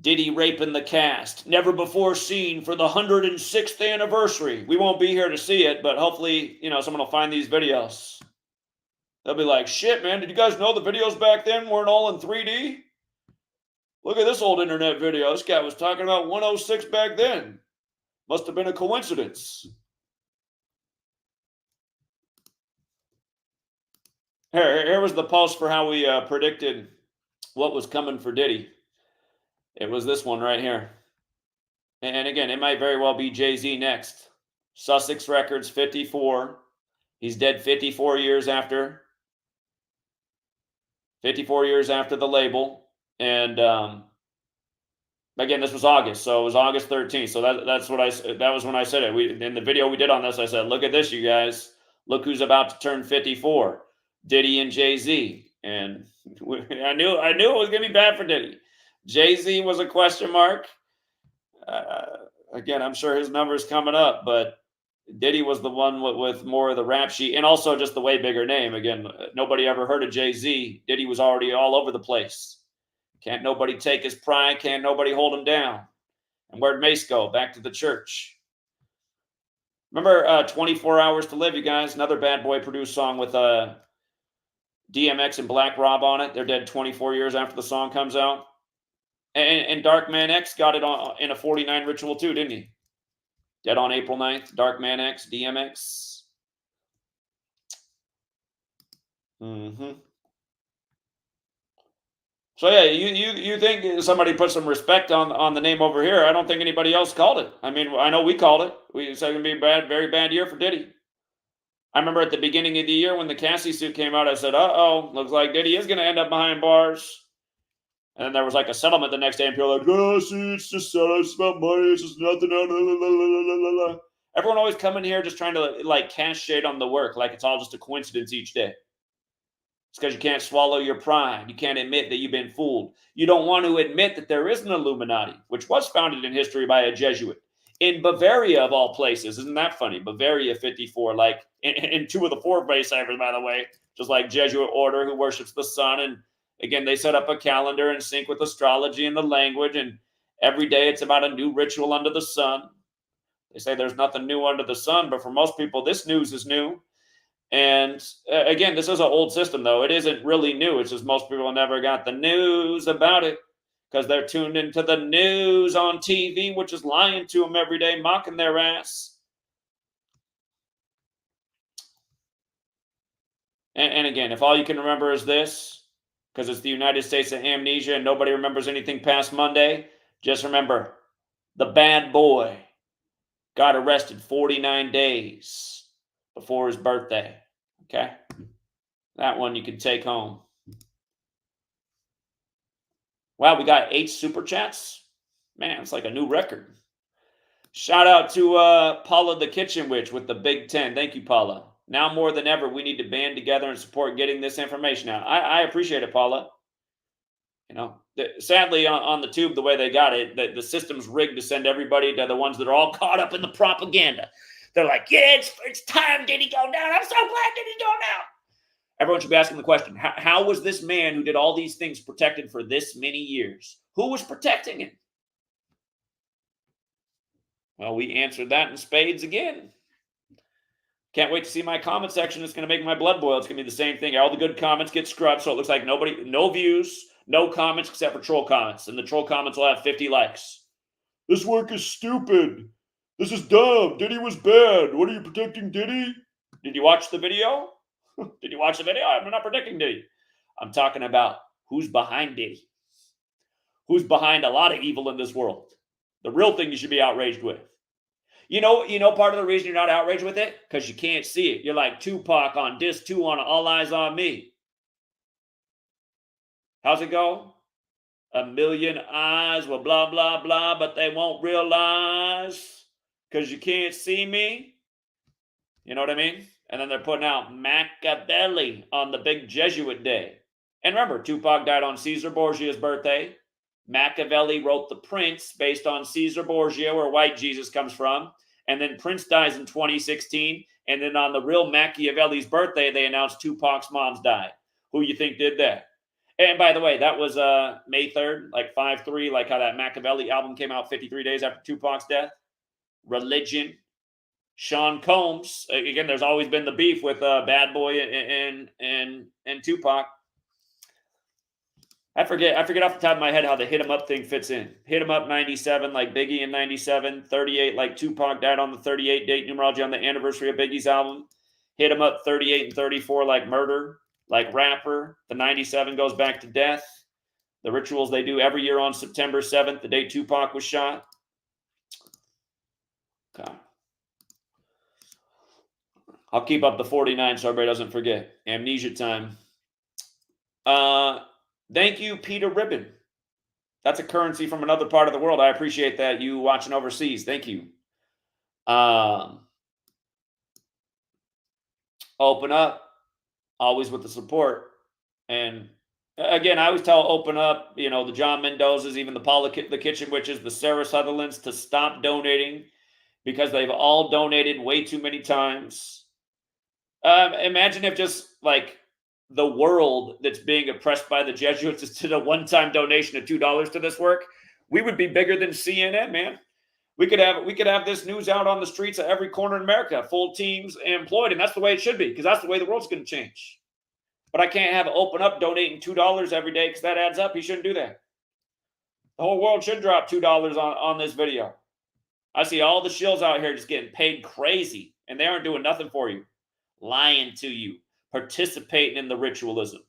Diddy raping the cast, never before seen for the 106th anniversary. We won't be here to see it, but hopefully, someone will find these videos. They'll be like, shit, man, did you guys know the videos back then weren't all in 3D? Look at this old internet video. This guy was talking about 106 back then. Must have been a coincidence. Here was the post for how we predicted what was coming for Diddy. It was this one right here. And again, it might very well be Jay-Z next. Sussex Records, 54. He's dead 54 years after. 54 years after the label. And again, this was August. So it was August 13th. So that was when I said it. In the video we did on this, I said, look at this, you guys. Look who's about to turn 54. Diddy and Jay-Z. And I knew it was going to be bad for Diddy. Jay-Z was a question mark. Again, I'm sure his number's coming up, but Diddy was the one with more of the rap sheet, and also just the way bigger name. Again, nobody ever heard of Jay-Z. Diddy was already all over the place. Can't nobody take his pride. Can't nobody hold him down. And where'd Mace go? Back to the church. Remember 24 Hours to Live, you guys? Another Bad Boy produced song with DMX and Black Rob on it. They're dead 24 years after the song comes out. And Dark Man X got it in a 49 ritual too, didn't he? Dead on April 9th. Dark Man X, DMX. So yeah, you think somebody put some respect on the name over here? I don't think anybody else called it. I mean, I know we called it. We said it would be a very bad year for Diddy. I remember at the beginning of the year when the Cassie suit came out, I said, uh-oh, looks like Diddy is going to end up behind bars. And then there was like a settlement the next day, and people were like, oh, see, it's just it's about money, it's just nothing. Everyone always come in here just trying to like cast shade on the work, like it's all just a coincidence each day. It's because you can't swallow your pride. You can't admit that you've been fooled. You don't want to admit that there is an Illuminati, which was founded in history by a Jesuit in Bavaria, of all places. Isn't that funny? Bavaria 54, like in two of the four base savers, by the way, just like Jesuit order who worships the sun. And again, they set up a calendar in sync with astrology and the language, and every day it's about a new ritual under the sun. They say there's nothing new under the sun, but for most people, this news is new. And again, this is an old system, though. It isn't really new. It's just most people never got the news about it because they're tuned into the news on TV, which is lying to them every day, mocking their ass. And again, if all you can remember is this, because it's the United States of amnesia and nobody remembers anything past Monday, just remember, the bad boy got arrested 49 days before his birthday. Okay? That one you can take home. Wow, we got 8 super chats. Man, it's like a new record. Shout out to Paula the Kitchen Witch with the Big 10. Thank you, Paula. Now more than ever, we need to band together and support getting this information out. I appreciate it, Paula. Sadly, on the tube, the way they got it, the system's rigged to send everybody to the ones that are all caught up in the propaganda. They're like, yeah, it's time Diddy go down. I'm so glad Diddy's going down. Everyone should be asking the question, how was this man who did all these things protected for this many years? Who was protecting him? Well, we answered that in spades again. Can't wait to see my comment section. It's going to make my blood boil. It's going to be the same thing. All the good comments get scrubbed, so it looks like no views, no comments except for troll comments. And the troll comments will have 50 likes. This work is stupid. This is dumb. Diddy was bad. What are you protecting Diddy? Did you watch the video? Did you watch the video? I'm not protecting Diddy. I'm talking about who's behind Diddy. Who's behind a lot of evil in this world. The real thing you should be outraged with. You know, part of the reason you're not outraged with it? Because you can't see it. You're like Tupac on Disc 2 on All Eyes on Me. How's it go? A million eyes will blah, blah, blah, but they won't realize because you can't see me. You know what I mean? And then they're putting out Machiavelli on the big Jesuit day. And remember, Tupac died on Caesar Borgia's birthday. Machiavelli wrote The Prince based on Caesar Borgia, where white Jesus comes from. And then Prince dies in 2016. And then on the real Machiavelli's birthday, they announced Tupac's mom's died. Who you think did that? And by the way, that was May 3rd, like 5-3, like how that Machiavelli album came out 53 days after Tupac's death. Religion. Sean Combs. Again, there's always been the beef with Bad Boy and Tupac. I forget off the top of my head how the Hit 'em Up thing fits in. Hit 'em Up 97 like Biggie in 97, 38 like Tupac died on the 38 date numerology on the anniversary of Biggie's album. Hit 'em Up 38 and 34 like Murder, like Rapper. The 97 goes back to Death. The rituals they do every year on September 7th, the day Tupac was shot. Okay. I'll keep up the 49 so everybody doesn't forget. Amnesia time. Thank you, Peter Ribbon. That's a currency from another part of the world. I appreciate that. You watching overseas. Thank you. Open Up. Always with the support. And again, I always tell Open Up, you know, the John Mendozas, even the Paula the Kitchen Witches, the Sarah Sutherlands to stop donating because they've all donated way too many times. Imagine if just like the world that's being oppressed by the Jesuits is to a one-time donation of $2 to this work, we would be bigger than CNN, man. We could have this news out on the streets of every corner in America, full teams employed, and that's the way it should be, because that's the way the world's going to change. But I can't have Open Up donating $2 every day because that adds up. He shouldn't do that. The whole world should drop $2 on this video. I see all the shills out here just getting paid crazy, and they aren't doing nothing for you. Lying to you, participating in the ritualism,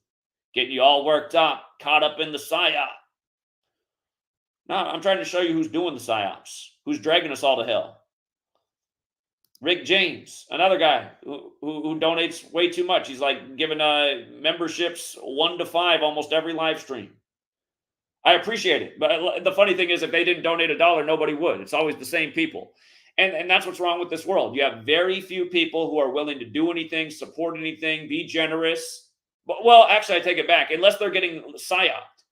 getting you all worked up, caught up in the psyop. No, I'm trying to show you who's doing the psyops, who's dragging us all to hell. Rick James, another guy who donates way too much. He's like giving memberships 1 to 5 almost every live stream. I appreciate it, but the funny thing is, if they didn't donate $1, nobody would. It's always the same people. And that's what's wrong with this world. You have very few people who are willing to do anything, support anything, be generous. Well, actually, I take it back. Unless they're getting psyoped.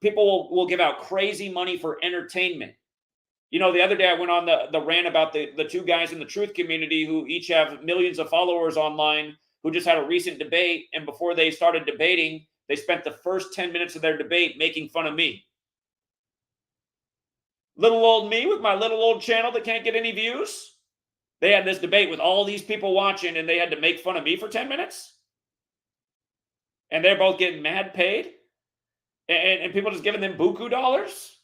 People will give out crazy money for entertainment. You know, the other day I went on the rant about the two guys in the truth community who each have millions of followers online who just had a recent debate. And before they started debating, they spent the first 10 minutes of their debate making fun of me. Little old me with my little old channel that can't get any views. They had this debate with all these people watching and they had to make fun of me for 10 minutes. And they're both getting mad paid. And people just giving them buku dollars.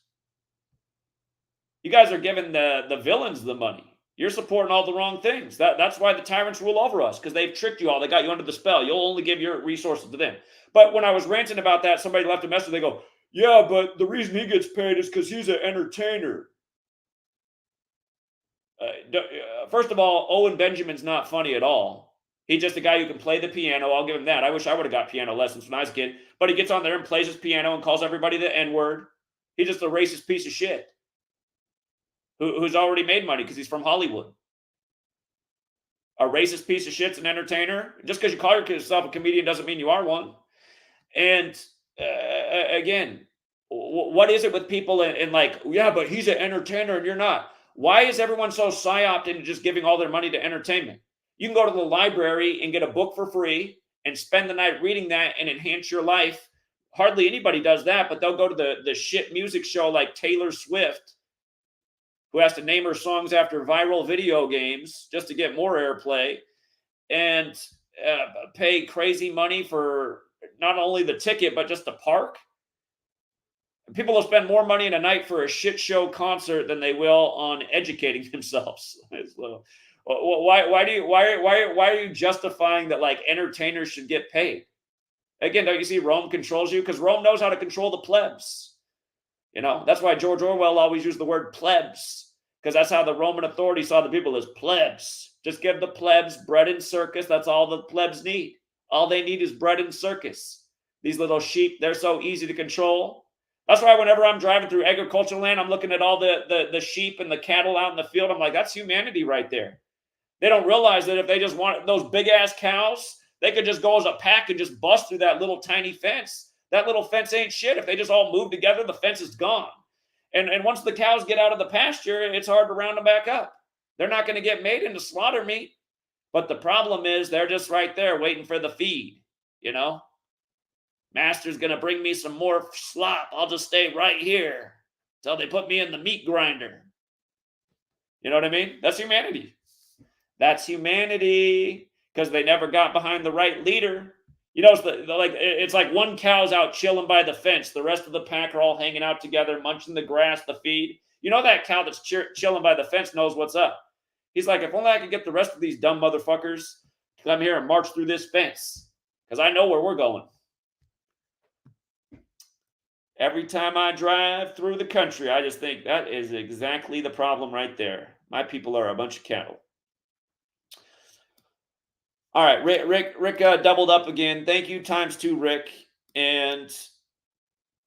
You guys are giving the villains the money. You're supporting all the wrong things. That's why the tyrants rule over us, because they've tricked you all. They got you under the spell. You'll only give your resources to them. But when I was ranting about that, somebody left a message. They go, yeah, but the reason he gets paid is because he's an entertainer. First of all, Owen Benjamin's not funny at all. He's just a guy who can play the piano. I'll give him that. I wish I would have got piano lessons when I was a kid. But he gets on there and plays his piano and calls everybody the N-word. He's just a racist piece of shit who's already made money because he's from Hollywood. A racist piece of shit's an entertainer. Just because you call yourself a comedian doesn't mean you are one. And again, what is it with people and like, yeah, but he's an entertainer and you're not. Why is everyone so psyoped into just giving all their money to entertainment? You can go to the library and get a book for free and spend the night reading that and enhance your life. Hardly anybody does that, but they'll go to the shit music show like Taylor Swift, who has to name her songs after viral video games just to get more airplay, and pay crazy money for not only the ticket, but just the park. People will spend more money in a night for a shit show concert than they will on educating themselves. Why are you justifying that like entertainers should get paid? Again, don't you see Rome controls you? Because Rome knows how to control the plebs. That's why George Orwell always used the word plebs, because that's how the Roman authority saw the people as plebs. Just give the plebs bread and circus. That's all the plebs need. All they need is bread and circus. These little sheep, they're so easy to control. That's why whenever I'm driving through agricultural land, I'm looking at all the sheep and the cattle out in the field. I'm like, that's humanity right there. They don't realize that if they just want those big ass cows, they could just go as a pack and just bust through that little tiny fence. That little fence ain't shit. If they just all move together, the fence is gone. And once the cows get out of the pasture, it's hard to round them back up. They're not going to get made into slaughter meat. But the problem is they're just right there waiting for the feed, Master's going to bring me some more slop. I'll just stay right here until they put me in the meat grinder. You know what I mean? That's humanity. That's humanity, because they never got behind the right leader. It's like one cow's out chilling by the fence. The rest of the pack are all hanging out together, munching the grass, the feed. That cow that's chilling by the fence knows what's up. He's like, if only I could get the rest of these dumb motherfuckers to come here and march through this fence, because I know where we're going. Every time I drive through the country, I just think that is exactly the problem right there. My people are a bunch of cattle. All right, Rick doubled up again. Thank you ×2, Rick. And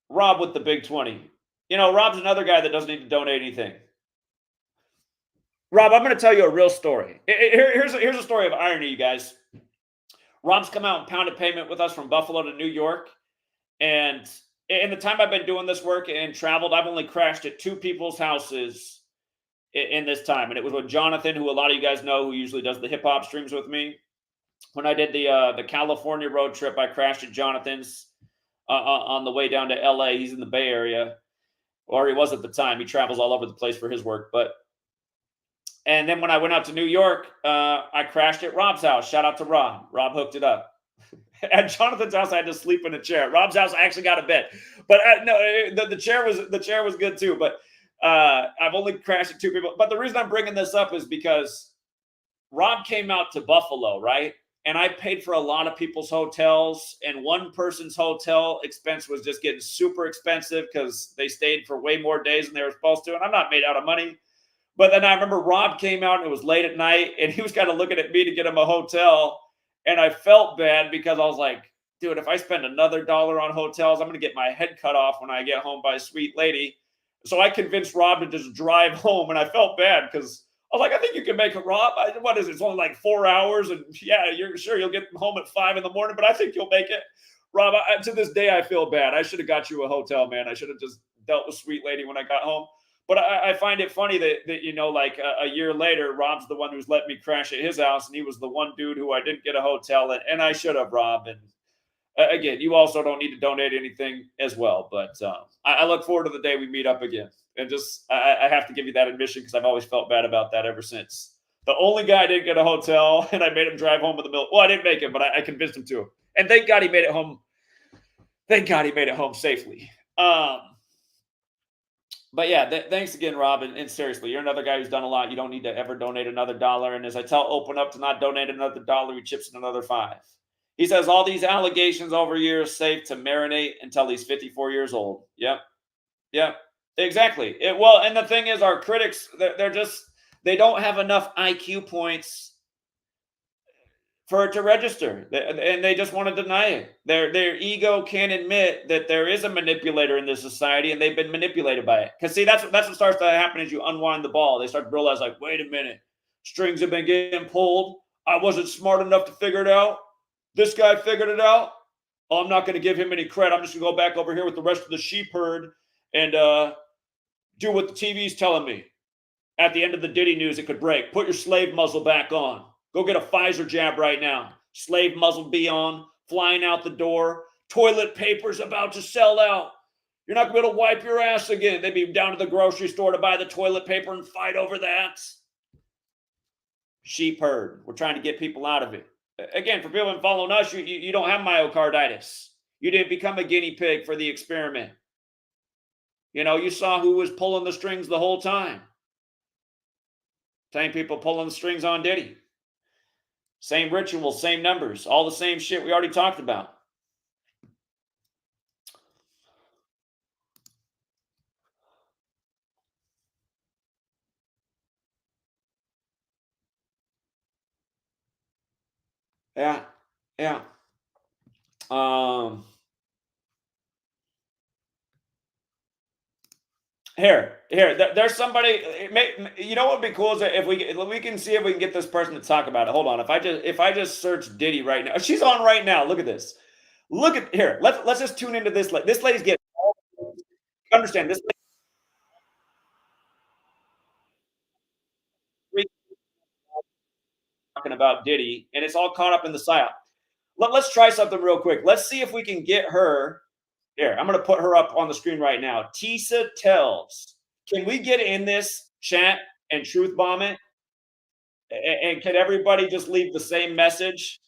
Rob with the big 20. Rob's another guy that doesn't need to donate anything. Rob, I'm going to tell you a real story. Here's a story of irony, you guys. Rob's come out and pounded payment with us from Buffalo to New York. And in the time I've been doing this work and traveled, I've only crashed at 2 people's houses in this time. And it was with Jonathan, who a lot of you guys know, who usually does the hip-hop streams with me. When I did the California road trip, I crashed at Jonathan's on the way down to LA. He's in the Bay Area, or he was at the time. He travels all over the place for his work. And then when I went out to New York, I crashed at Rob's house. Shout out to Rob. Rob hooked it up. At Jonathan's house, I had to sleep in a chair. At Rob's house, I actually got a bed. But no, the chair was good too. But I've only crashed at 2 people. But the reason I'm bringing this up is because Rob came out to Buffalo, right? And I paid for a lot of people's hotels, and one person's hotel expense was just getting super expensive because they stayed for way more days than they were supposed to. And I'm not made out of money. But then I remember Rob came out and it was late at night, and he was kind of looking at me to get him a hotel. And I felt bad because I was like, dude, if I spend another $1 on hotels, I'm going to get my head cut off when I get home by a sweet lady. So I convinced Rob to just drive home, and I felt bad because I was like, I think you can make it, Rob. What is it? It's only like 4 hours, and yeah, you're sure you'll get home at 5 a.m, but I think you'll make it. Rob, to this day, I feel bad. I should have got you a hotel, man. I should have just dealt with sweet lady when I got home. But I find it funny that like a year later, Rob's the one who's let me crash at his house, and he was the one dude who I didn't get a hotel, and I should have, Rob. And again, you also don't need to donate anything as well. But I look forward to the day we meet up again. And just I have to give you that admission because I've always felt bad about that ever since. The only guy I didn't get a hotel, and I made him drive home with the milk. Well, I didn't make him, but I convinced him to. And thank God he made it home. Thank God he made it home safely. But yeah, thanks again, Rob. And seriously, you're another guy who's done a lot. You don't need to ever donate another $1. And as I tell Open Up to not donate another $1, he chips in another $5. He says all these allegations over years safe to marinate until he's 54 years old. Yep. Exactly. Well, and the thing is, our critics, they don't have enough IQ points for it to register, and they just want to deny it. Their ego can't admit that there is a manipulator in this society, and they've been manipulated by it. Because see, that's what starts to happen as you unwind the ball. They start to realize, like, wait a minute, strings have been getting pulled. I wasn't smart enough to figure it out. This guy figured it out. Oh, I'm not going to give him any credit. I'm just going to go back over here with the rest of the sheep herd and do what the TV's telling me. At the end of the Diddy news, it could break. Put your slave muzzle back on. Go get a Pfizer jab right now. Slave muzzle be on. Flying out the door. Toilet paper's about to sell out. You're not going to be able to wipe your ass again. They'd be down to the grocery store to buy the toilet paper and fight over that. Sheep herd. We're trying to get people out of it. Again, for people following us, you don't have myocarditis. You didn't become a guinea pig for the experiment. You saw who was pulling the strings the whole time. Same people pulling the strings on Diddy. Same rituals, same numbers, all the same shit we already talked about. Yeah, yeah. Um, there's somebody. You know what would be cool is that if we can see if we can get this person to talk about it. Hold on, if I just search Diddy right now, she's on right now. Look at this. Look at here. Let's just tune into this. This lady's getting. Understand this lady talking about Diddy, and it's all caught up in the psyop. Let's try something real quick. Let's see if we can get her. Here, I'm going to put her up on the screen right now. Tisa Tells. Can we get in this chat and truth bomb it? And can everybody just leave the same message?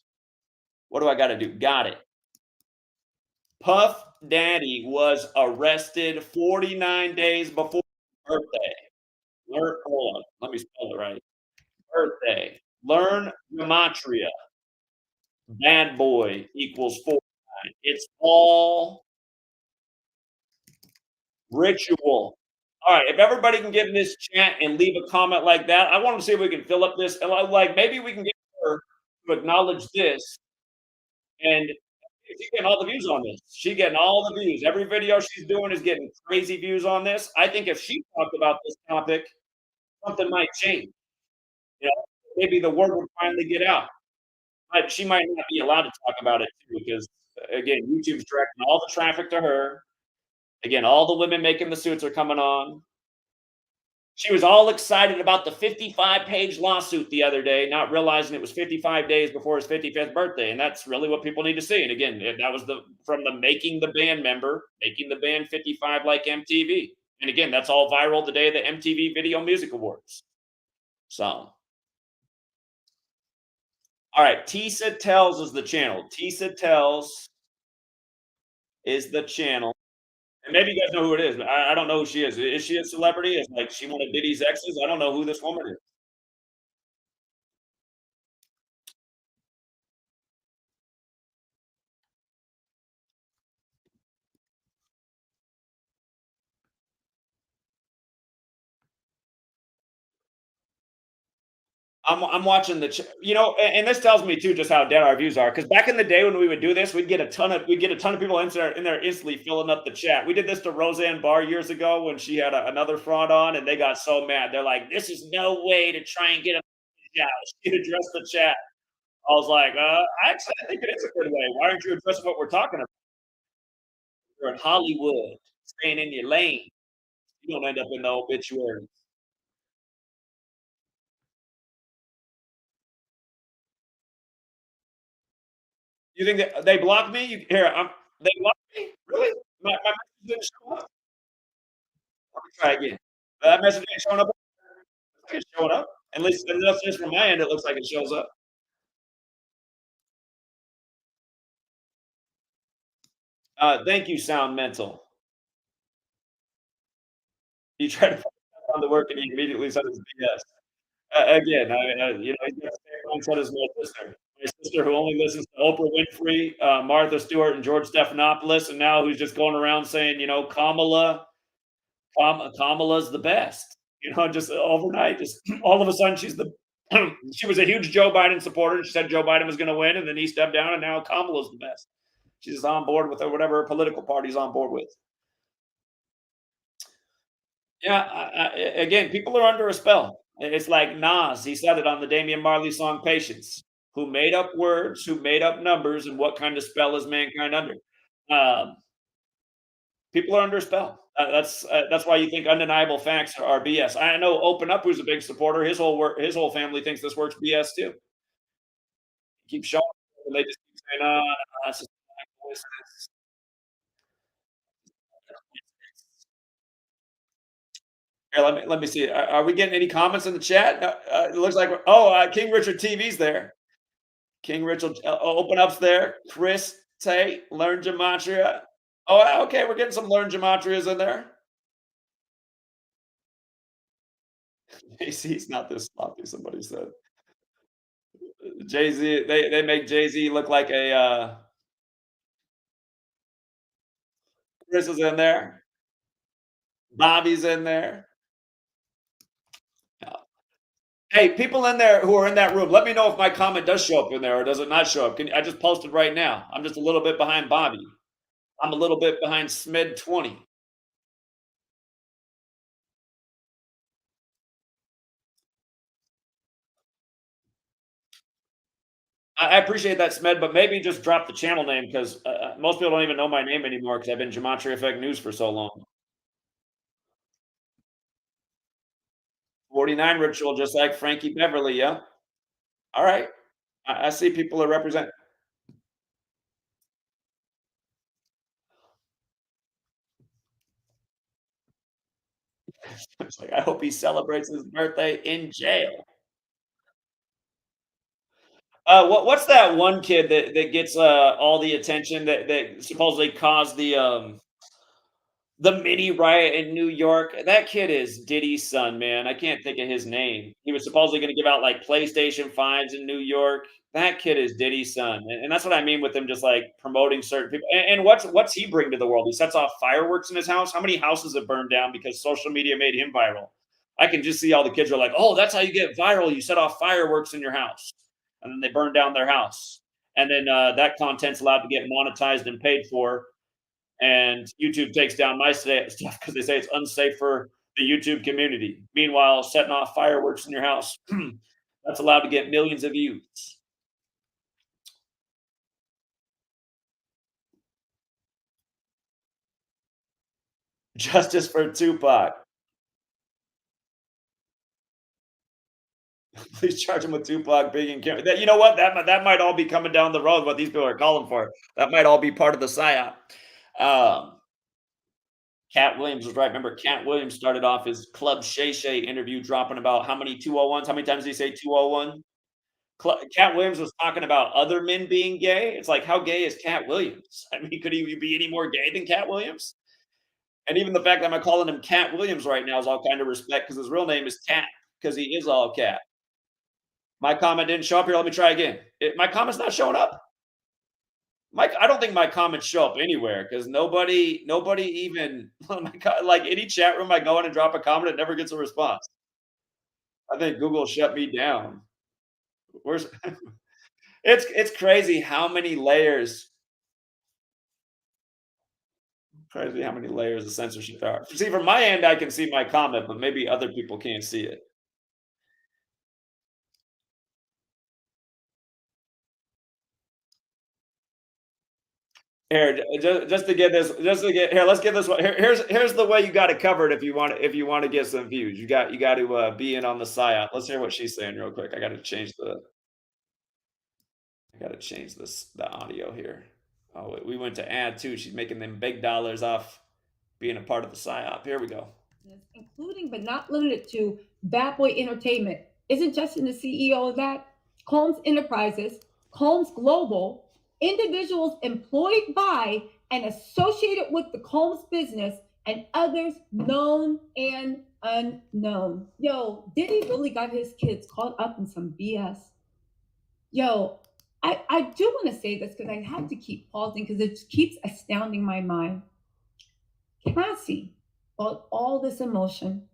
What do I got to do? Got it. Puff Daddy was arrested 49 days before his birthday. Hold on. Let me spell it right. Birthday. Learn Gematria. Bad boy equals 49. It's all ritual. All right, if everybody can get in this chat and leave a comment like that, I want to see if we can fill up this. Like maybe we can get her to acknowledge this, and she's getting all the views on this. She getting all the views. Every video she's doing is getting crazy views on this. I think if she talked about this topic, something might change. You know, maybe the word would finally get out. But she might not be allowed to talk about it too, because again, YouTube's directing all the traffic to her. Again, all the women making the suits are coming on. She was all excited about the 55-page lawsuit the other day, not realizing it was 55 days before his 55th birthday, and that's really what people need to see. And again, that was from the making the band member, making the band 55 like MTV. And again, that's all viral the day of the MTV Video Music Awards. So, all right, Tisa Tells is the channel. Tisa Tells is the channel. And maybe you guys know who it is, but I don't know who she is. Is she a celebrity? Is like she one of Diddy's exes? I don't know who this woman is. I'm watching and this tells me too just how dead our views are. Because back in the day when we would do this, we'd get a ton of people in there instantly filling up the chat. We did this to Roseanne Barr years ago when she had another fraud on, and they got so mad. They're like, "This is no way to try and get a message out." She addressed the chat. I was like, actually, I think it is a good way. Why aren't you addressing what we're talking about? You're in Hollywood, staying in your lane. You don't end up in the obituary. You think that they blocked me? They blocked me? Really? My message didn't show up? Let me try again. That message ain't showing up? Looks like it's showing up. At least just from my end, it looks like it shows up. Thank you, Sound Mental. You try to on the work and he immediately said it's BS. Again, he's got the same mindset as my sister. My sister who only listens to Oprah Winfrey, Martha Stewart, and George Stephanopoulos, and now who's just going around saying, Kamala's the best. Just overnight, just all of a sudden, she was a huge Joe Biden supporter. And she said Joe Biden was going to win, and then he stepped down, and now Kamala's the best. She's on board with whatever her political party's on board with. Yeah, again, people are under a spell. It's like Nas. He said it on the Damian Marley song "Patience." Who made up words? Who made up numbers? And what kind of spell is mankind under? Um, People are under a spell. That's why you think undeniable facts are BS. I know Open Up, who's a big supporter. His whole family thinks this works BS too. Keep showing, and they just keep saying, it's just like coincidence." Here, let me see. Are we getting any comments in the chat? It looks like King Richard TV's there. King Richard Open Up's there. Chris Tay, Learn Gematria. Oh, okay, we're getting some Learn Gematrias in there. Jay-Z's not this sloppy, somebody said. Jay-Z, they make Jay-Z look like a, Chris is in there, Bobby's in there. Yeah. Hey, people in there who are in that room, let me know if my comment does show up in there or does it not show up. I just posted right now. I'm just a little bit behind Bobby. I'm a little bit behind Smid 20. I appreciate that, Smed, but maybe just drop the channel name because most people don't even know my name anymore because I've been Gematria Effect News for so long. 49 ritual, just like Frankie Beverly. Yeah. All right. I see people are represent. It's like I hope he celebrates his birthday in jail. What's that one kid that gets all the attention that supposedly caused the mini riot in New York? That kid is Diddy's son, man. I can't think of his name. He was supposedly going to give out like PlayStation 5s in New York. That kid is Diddy's son. And that's what I mean with him just like promoting certain people. And what's he bring to the world? He sets off fireworks in his house. How many houses have burned down because social media made him viral? I can just see all the kids are like, "Oh, that's how you get viral. You set off fireworks in your house." And then they burn down their house. And then that content's allowed to get monetized and paid for, and YouTube takes down my stuff because they say it's unsafe for the YouTube community. Meanwhile, setting off fireworks in your house, that's allowed to get millions of views. Justice for Tupac. Please charge him with Tupac, Biggie, and Kim. You know what? That might all be coming down the road. What these people are calling for. That might all be part of the psyop. Um, Cat Williams was right. Remember, Cat Williams started off his Club Shay Shay interview dropping about how many 201s? How many times did he say 201? Cat Williams was talking about other men being gay. It's like, how gay is Cat Williams? I mean, could he be any more gay than Cat Williams? And even the fact that I'm calling him Cat Williams right now is all kind of respect because his real name is Cat because he is all cat. My comment didn't show up here. Let me try again. My comment's not showing up. Mike, I don't think my comments show up anywhere because nobody even oh my God, like any chat room I go in and drop a comment, it never gets a response. I think Google shut me down. Where's it's crazy how many layers Crazy how many layers of censorship there are. See, from my end, I can see my comment, but maybe other people can't see it. Here, just to get this, just to get here, let's get this one. Here's the way you got to cover it if you want to get some views. You got to be in on the psyop. Let's hear what she's saying real quick. I got to change the audio here. Oh, we went to ad too. She's making them big dollars off being a part of the psyop. Here we go. Including but not limited to Bad Boy Entertainment. Isn't Justin the CEO of that? Combs Enterprises, Combs Global, individuals employed by and associated with the Combs business, and others known and unknown. Yo, Diddy really got his kids caught up in some BS. Yo, I do want to say this because I have to keep pausing because it keeps astounding my mind. Cassie, all this emotion.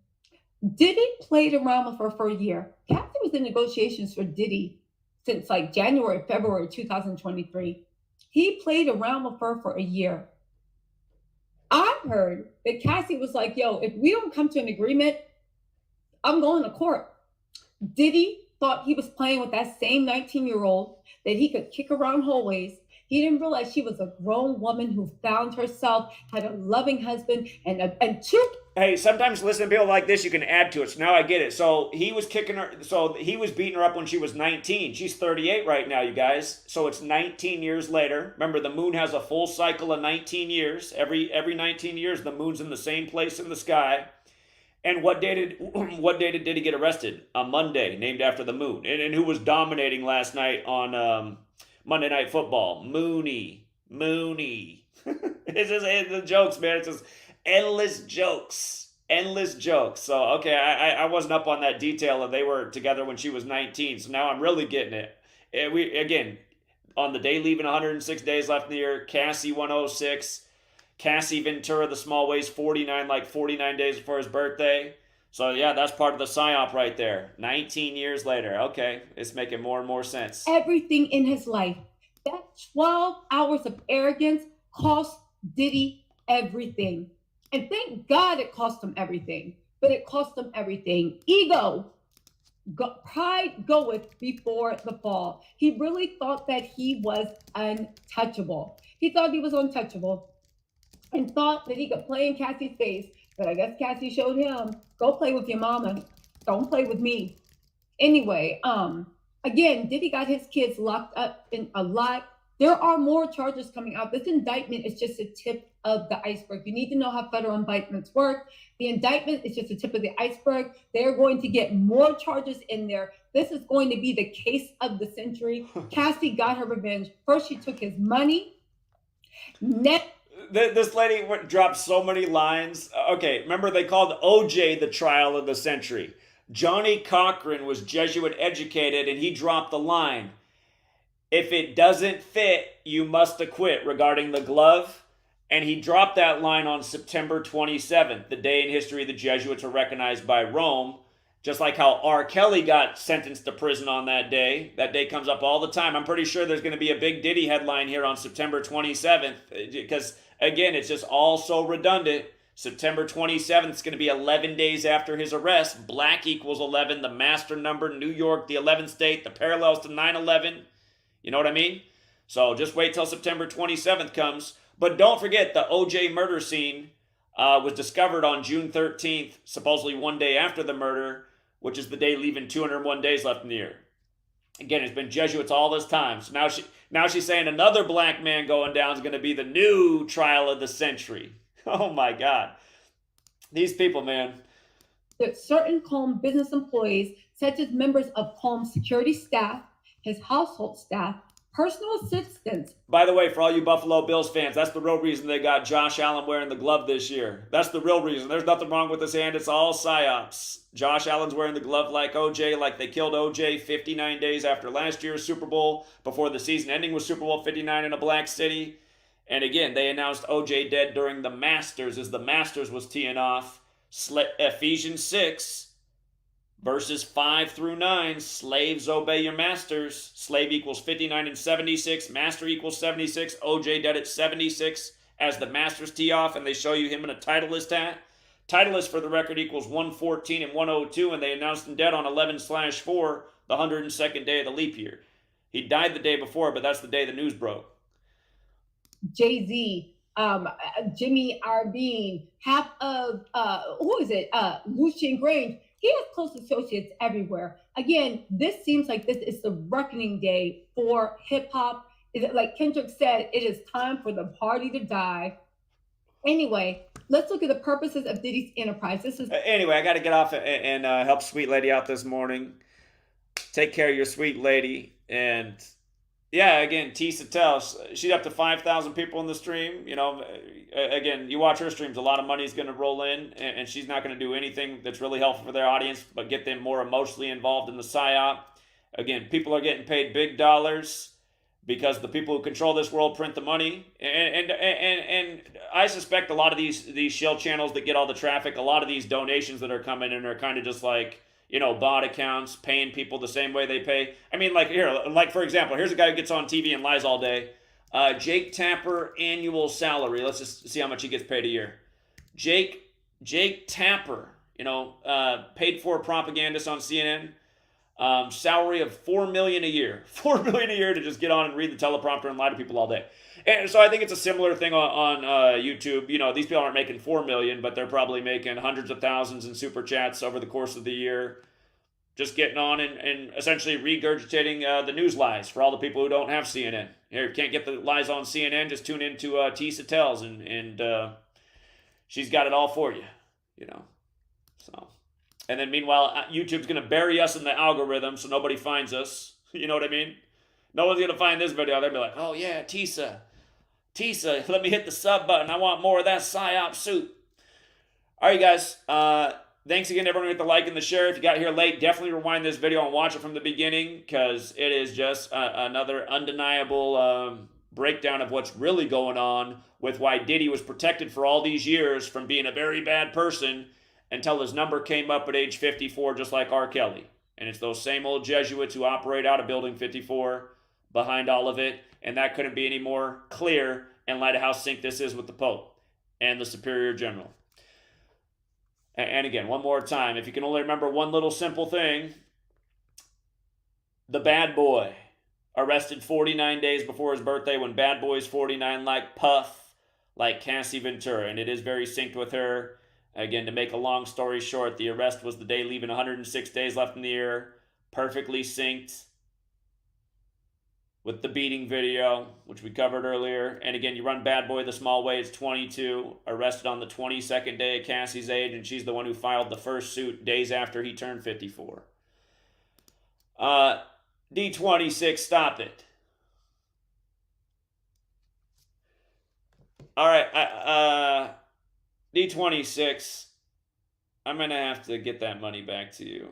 Diddy played around with her for a year. Cassie was in negotiations for Diddy since like January, February 2023. He played around with her for a year. I heard that Cassie was like, yo, if we don't come to an agreement, I'm going to court. Diddy thought he was playing with that same 19-year-old that he could kick around hallways. He didn't realize she was a grown woman who found herself, had a loving husband, and two. Hey, sometimes listening to people like this, you can add to it. So now I get it. So he was kicking her. So he was beating her up when she was 19. She's 38 right now, you guys. So it's 19 years later. Remember, the moon has a full cycle of 19 years. Every 19 years, the moon's in the same place in the sky. And what day did Diddy get arrested? On Monday, named after the moon. And who was dominating last night on Monday Night Football? Mooney. It's just the jokes, man. It's just endless jokes. endless jokes. So okay, I wasn't up on that detail, and they were together when she was 19. So now I'm really getting it. And we again on the day leaving 106 days left in the year. Cassie 106. Cassie Ventura, the small waist 49, like 49 days before his birthday. So yeah, that's part of the psyop right there. 19 years later. Okay, it's making more and more sense. Everything in his life. That 12 hours of arrogance cost Diddy everything. And thank God it cost him everything. But it cost him everything. Ego, pride goeth before the fall. He really thought that he was untouchable. He thought he was untouchable and thought that he could play in Cassie's face. But I guess Cassie showed him, go play with your mama. Don't play with me. Anyway, again, Diddy got his kids locked up in a lot. There are more charges coming out. This indictment is just a tip of the iceberg. You need to know how federal indictments work. The indictment is just a tip of the iceberg. They're going to get more charges in there. This is going to be the case of the century. Cassie got her revenge. First, she took his money. This lady dropped so many lines. Okay, remember they called OJ the trial of the century. Johnny Cochran was Jesuit educated, and he dropped the line, if it doesn't fit, you must acquit, regarding the glove. And he dropped that line on September 27th, the day in history the Jesuits were recognized by Rome. Just like how R. Kelly got sentenced to prison on that day. That day comes up all the time. I'm pretty sure there's going to be a big Diddy headline here on September 27th. Because, again, it's just all so redundant. September 27th is going to be 11 days after his arrest. Black equals 11, the master number, New York, the 11th state, the parallels to 9/11. You know what I mean? So just wait till September 27th comes. But don't forget, the OJ murder scene was discovered on June 13th, supposedly one day after the murder, which is the day leaving 201 days left in the year. Again, it's been Jesuits all this time. So now she's saying another black man going down is going to be the new trial of the century. Oh my God. These people, man. That certain Combs business employees, such as members of Combs security staff, his household staff, personal assistants. By the way, for all you Buffalo Bills fans, that's the real reason they got Josh Allen wearing the glove this year. That's the real reason. There's nothing wrong with his hand. It's all psyops. Josh Allen's wearing the glove like OJ, like they killed OJ 59 days after last year's Super Bowl, before the season ending with Super Bowl 59 in a black city. And again, they announced OJ dead during the Masters, as the Masters was teeing off. Ephesians 6. Verses 5 through 9, slaves obey your masters. Slave equals 59 and 76. Master equals 76. OJ dead at 76 as the masters tee off, and they show you him in a Titleist hat. Titleist, for the record, equals 114 and 102, and they announced him dead on 11/4, the 102nd day of the leap year. He died the day before, but that's the day the news broke. Jay-Z, Jimmy Iovine, half of, Lucian Grange. He has close associates everywhere. Again, this seems like this is the reckoning day for hip hop. Like Kendrick said, it is time for the party to die. Anyway, let's look at the purposes of Diddy's enterprise. Anyway, I got to get off and help Sweet Lady out this morning. Take care of your sweet lady. And yeah, again, Tisa tells, she's up to 5,000 people in the stream. You know, again, you watch her streams, a lot of money is going to roll in, and she's not going to do anything that's really helpful for their audience, but get them more emotionally involved in the psyop. Again, people are getting paid big dollars because the people who control this world print the money. And I suspect a lot of these shell channels that get all the traffic, a lot of these donations that are coming in are kind of just like, you know, bot accounts, paying people the same way they pay. I mean, like for example, here's a guy who gets on TV and lies all day. Jake Tapper annual salary. Let's just see how much he gets paid a year. Jake Tapper, you know, paid for propagandist on CNN. Salary of $4 million a year. $4 million a year to just get on and read the teleprompter and lie to people all day. And so I think it's a similar thing on YouTube. You know, these people aren't making $4 million, but they're probably making hundreds of thousands in super chats over the course of the year. Just getting on and essentially regurgitating the news lies for all the people who don't have CNN. Here, if you can't get the lies on CNN, just tune into Tisa Tells, and she's got it all for you, you know. So, and then meanwhile, YouTube's going to bury us in the algorithm so nobody finds us. You know what I mean? No one's going to find this video. They'll be like, oh yeah, Tisa, let me hit the sub button. I want more of that PSYOP suit. All right, guys. Thanks again, everyone, with the like and the share. If you got here late, definitely rewind this video and watch it from the beginning, because it is just another undeniable breakdown of what's really going on with why Diddy was protected for all these years from being a very bad person until his number came up at age 54, just like R. Kelly. And it's those same old Jesuits who operate out of Building 54 behind all of it. And that couldn't be any more clear in light of how synced this is with the Pope and the Superior General. And again, one more time, if you can only remember one little simple thing, the bad boy arrested 49 days before his birthday when Bad Boy's 49, like Puff, like Cassie Ventura, and it is very synced with her. Again, to make a long story short, the arrest was the day leaving 106 days left in the year, perfectly synced with the beating video, which we covered earlier. And again, you run Bad Boy the small way, it's 22, arrested on the 22nd day of Cassie's age, and she's the one who filed the first suit days after he turned 54. D26, stop it. All right, D26, I'm going to have to get that money back to you.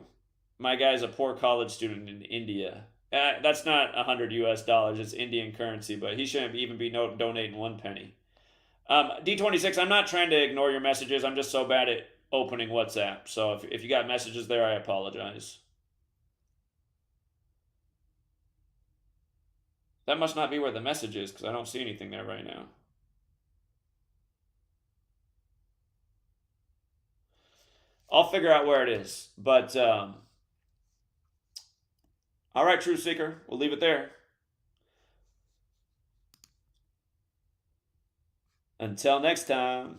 My guy's a poor college student in India. That's not $100 US, it's Indian currency, but he shouldn't even be donating 1 penny. D26, I'm not trying to ignore your messages. I'm just so bad at opening WhatsApp. So if you got messages there, I apologize. That must not be where the message is, because I don't see anything there right now. I'll figure out where it is. But, all right, Truth Seeker, we'll leave it there. Until next time.